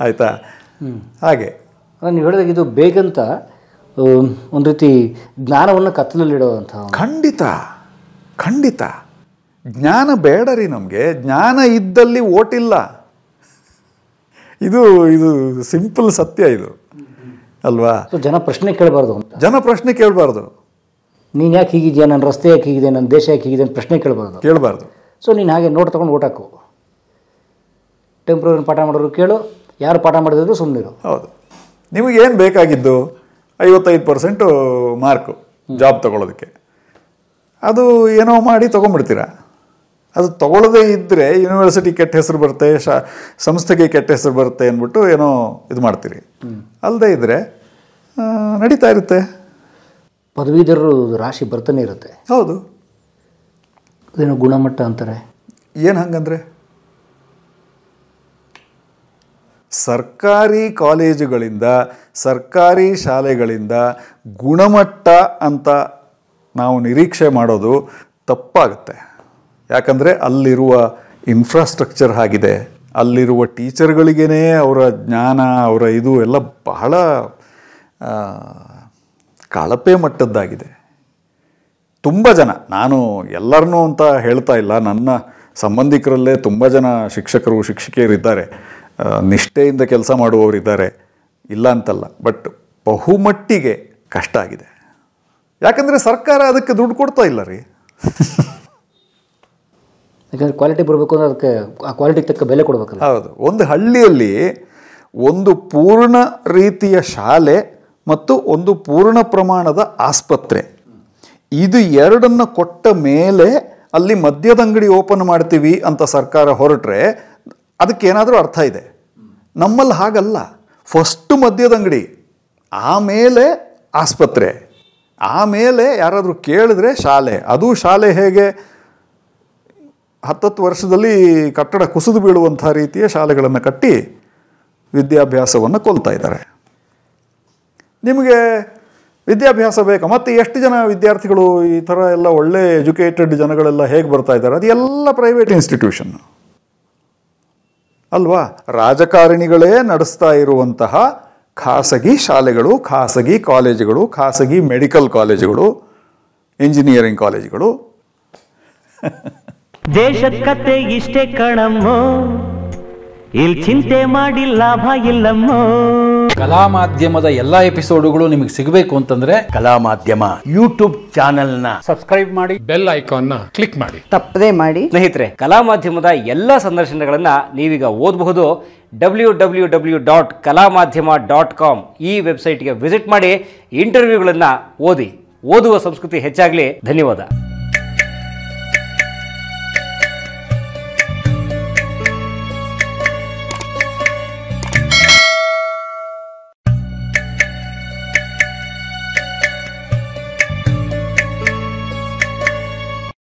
ಆಯಿತಾ? ಹಾಗೆ ನೀವು ಹೇಳಿದಾಗ ಇದು ಬೇಗಂತ ಒಂದು ರೀತಿ ಜ್ಞಾನವನ್ನು ಕತ್ತಲಲ್ಲಿಡುವಂಥ. ಖಂಡಿತ ಜ್ಞಾನ ಬೇಡ ರೀ ನಮಗೆ. ಜ್ಞಾನ ಇದ್ದಲ್ಲಿ ಓಟಿಲ್ಲ. ಇದು ಸಿಂಪಲ್ ಸತ್ಯ ಇದು ಅಲ್ವಾ? ಜನ ಪ್ರಶ್ನೆ ಕೇಳಬಾರ್ದು ಅಂತ. ಜನ ಪ್ರಶ್ನೆ ಕೇಳಬಾರ್ದು. ನೀನು ಯಾಕೆ ಹೀಗಿದೆಯಾ, ನನ್ನ ರಸ್ತೆ ಯಾಕೆ ಹೀಗಿದೆ, ನನ್ನ ದೇಶ ಯಾಕೆ ಹೀಗಿದೆ ಅಂತ ಪ್ರಶ್ನೆ ಕೇಳಬಾರ್ದು. ಸೊ ನೀನು ಹಾಗೆ ನೋಟ್ ತೊಗೊಂಡು ಓಟ್ ಹಾಕು. ಟೆಂಪ್ರರಿ ಪಾಠ ಮಾಡೋರು ಕೇಳು, ಯಾರು ಪಾಠ ಮಾಡಿದ್ರು ಸುಮ್ಮನಿರು. ಹೌದು. ನಿಮಗೇನು ಬೇಕಾಗಿದ್ದು 55% ಮಾರ್ಕು ಜಾಬ್ ತೊಗೊಳೋದಕ್ಕೆ. ಅದು ಏನೋ ಮಾಡಿ ತೊಗೊಂಡ್ಬಿಡ್ತೀರಾ. ಅದು ತೊಗೊಳ್ಳೋದೇ ಇದ್ದರೆ ಯೂನಿವರ್ಸಿಟಿ ಕೆಟ್ಟ ಹೆಸರು ಬರುತ್ತೆ, ಸಂಸ್ಥೆಗೆ ಕೆಟ್ಟ ಹೆಸರು ಬರುತ್ತೆ ಅಂದ್ಬಿಟ್ಟು ಏನೋ ಇದು ಮಾಡ್ತೀರಿ. ಅಲ್ಲದೆ ಇದ್ದರೆ ನಡೀತಾ ಇರುತ್ತೆ. ಪದವೀಧರರು ರಾಶಿ ಬರ್ತಾನೆ ಇರುತ್ತೆ. ಹೌದು. ಅದೇನೋ ಗುಣಮಟ್ಟ ಅಂತಾರೆ. ಏನು ಹಂಗಂದ್ರೆ? ಸರ್ಕಾರಿ ಕಾಲೇಜುಗಳಿಂದ, ಸರ್ಕಾರಿ ಶಾಲೆಗಳಿಂದ ಗುಣಮಟ್ಟ ಅಂತ ನಾವು ನಿರೀಕ್ಷೆ ಮಾಡೋದು ತಪ್ಪಾಗುತ್ತೆ. ಯಾಕಂದರೆ ಅಲ್ಲಿರುವ ಇನ್ಫ್ರಾಸ್ಟ್ರಕ್ಚರ್ ಆಗಿದೆ, ಅಲ್ಲಿರುವ ಟೀಚರ್ಗಳಿಗೇ ಅವರ ಜ್ಞಾನ ಅವರ ಇದು ಎಲ್ಲ ಬಹಳ ಕಳಪೆ ಮಟ್ಟದ್ದಾಗಿದೆ. ತುಂಬ ಜನ, ನಾನು ಎಲ್ಲರನ್ನೂ ಅಂತ ಹೇಳ್ತಾ ಇಲ್ಲ, ನನ್ನ ಸಂಬಂಧಿಕರಲ್ಲೇ ತುಂಬ ಜನ ಶಿಕ್ಷಕರು ಶಿಕ್ಷಕಿಯರಿದ್ದಾರೆ, ನಿಷ್ಠೆಯಿಂದ ಕೆಲಸ ಮಾಡುವವರಿದ್ದಾರೆ, ಇಲ್ಲ ಅಂತಲ್ಲ. ಬಟ್ ಬಹುಮಟ್ಟಿಗೆ ಕಷ್ಟ ಆಗಿದೆ. ಯಾಕಂದರೆ ಸರ್ಕಾರ ಅದಕ್ಕೆ ದುಡ್ಡು ಕೊಡ್ತಾ ಇಲ್ಲ ರೀ. ಯಾಕಂದರೆ ಕ್ವಾಲಿಟಿ ಬರಬೇಕು ಅಂದರೆ ಅದಕ್ಕೆ ಆ ಕ್ವಾಲಿಟಿಗೆ ತಕ್ಕ ಬೆಲೆ ಕೊಡಬೇಕಲ್ಲ. ಹೌದು. ಒಂದು ಹಳ್ಳಿಯಲ್ಲಿ ಒಂದು ಪೂರ್ಣ ರೀತಿಯ ಶಾಲೆ ಮತ್ತು ಒಂದು ಪೂರ್ಣ ಪ್ರಮಾಣದ ಆಸ್ಪತ್ರೆ, ಇದು ಎರಡನ್ನು ಕೊಟ್ಟ ಮೇಲೆ ಅಲ್ಲಿ ಮದ್ಯದಂಗಡಿ ಓಪನ್ ಮಾಡ್ತೀವಿ ಅಂತ ಸರ್ಕಾರ ಹೊರಟ್ರೆ ಅದಕ್ಕೇನಾದರೂ ಅರ್ಥ ಇದೆ. ನಮ್ಮಲ್ಲಿ ಹಾಗಲ್ಲ. ಫಸ್ಟು ಮದ್ಯದಂಗಡಿ, ಆಮೇಲೆ ಆಸ್ಪತ್ರೆ, ಆಮೇಲೆ ಯಾರಾದರೂ ಕೇಳಿದ್ರೆ ಶಾಲೆ. ಅದು ಶಾಲೆ ಹೇಗೆ 10 ವರ್ಷದಲ್ಲಿ ಕಟ್ಟಡ ಕುಸಿದು ಬೀಳುವಂಥ ರೀತಿಯ ಶಾಲೆಗಳನ್ನು ಕಟ್ಟಿ ವಿದ್ಯಾಭ್ಯಾಸವನ್ನು ಕೊಲ್ತಾ ಇದ್ದಾರೆ. ನಿಮಗೆ ವಿದ್ಯಾಭ್ಯಾಸ ಬೇಕಾ? ಮತ್ತು ಎಷ್ಟು ಜನ ವಿದ್ಯಾರ್ಥಿಗಳು ಈ ಥರ ಎಲ್ಲ ಒಳ್ಳೆ ಎಜುಕೇಟೆಡ್ ಜನಗಳೆಲ್ಲ ಹೇಗೆ ಬರ್ತಾ ಇದ್ದಾರೆ? ಅದು ಎಲ್ಲ ಪ್ರೈವೇಟ್ ಇನ್ಸ್ಟಿಟ್ಯೂಷನ್ ಅಲ್ವಾ? ರಾಜಕಾರಣಿಗಳೇ ನಡೆಸ್ತಾ ಇರುವಂತಹ ಖಾಸಗಿ ಶಾಲೆಗಳು, ಖಾಸಗಿ ಕಾಲೇಜುಗಳು, ಖಾಸಗಿ ಮೆಡಿಕಲ್ ಕಾಲೇಜುಗಳು, ಇಂಜಿನಿಯರಿಂಗ್ ಕಾಲೇಜುಗಳು. ದೇಶದ ಕತೆ ಇಷ್ಟೇ ಕಣಮ್ಮೋ, ಇಲ್ಲಿ ಚಿಂತೆ ಮಾಡಿ ಲಾಭ ಇಲ್ಲಮ್ಮೋ. ಕಲಾ ಮಾಧ್ಯಮದ ಎಲ್ಲಾ ಎಪಿಸೋಡುಗಳು ನಿಮಗೆ ಸಿಗಬೇಕು ಅಂತಂದ್ರೆ ಕಲಾ ಮಾಧ್ಯಮ ಯೂಟ್ಯೂಬ್ ಚಾನೆಲ್ನ ಸಬ್ಸ್ಕ್ರೈಬ್ ಮಾಡಿ, ಬೆಲ್ ಐಕಾನ್ನ ಕ್ಲಿಕ್ ಮಾಡಿ, ತಪ್ಪದೇ ಮಾಡಿ. ಸ್ನೇಹಿತರೆ, ಕಲಾ ಮಾಧ್ಯಮದ ಎಲ್ಲ ಸಂದರ್ಶನಗಳನ್ನು ನೀವೀಗ ಓದಬಹುದು. www.kalamadhyama.com ಈ ವೆಬ್ಸೈಟ್ಗೆ ವಿಸಿಟ್ ಮಾಡಿ ಇಂಟರ್ವ್ಯೂಗಳನ್ನು ಓದಿ. ಓದುವ ಸಂಸ್ಕೃತಿ ಹೆಚ್ಚಾಗಲಿ. ಧನ್ಯವಾದ.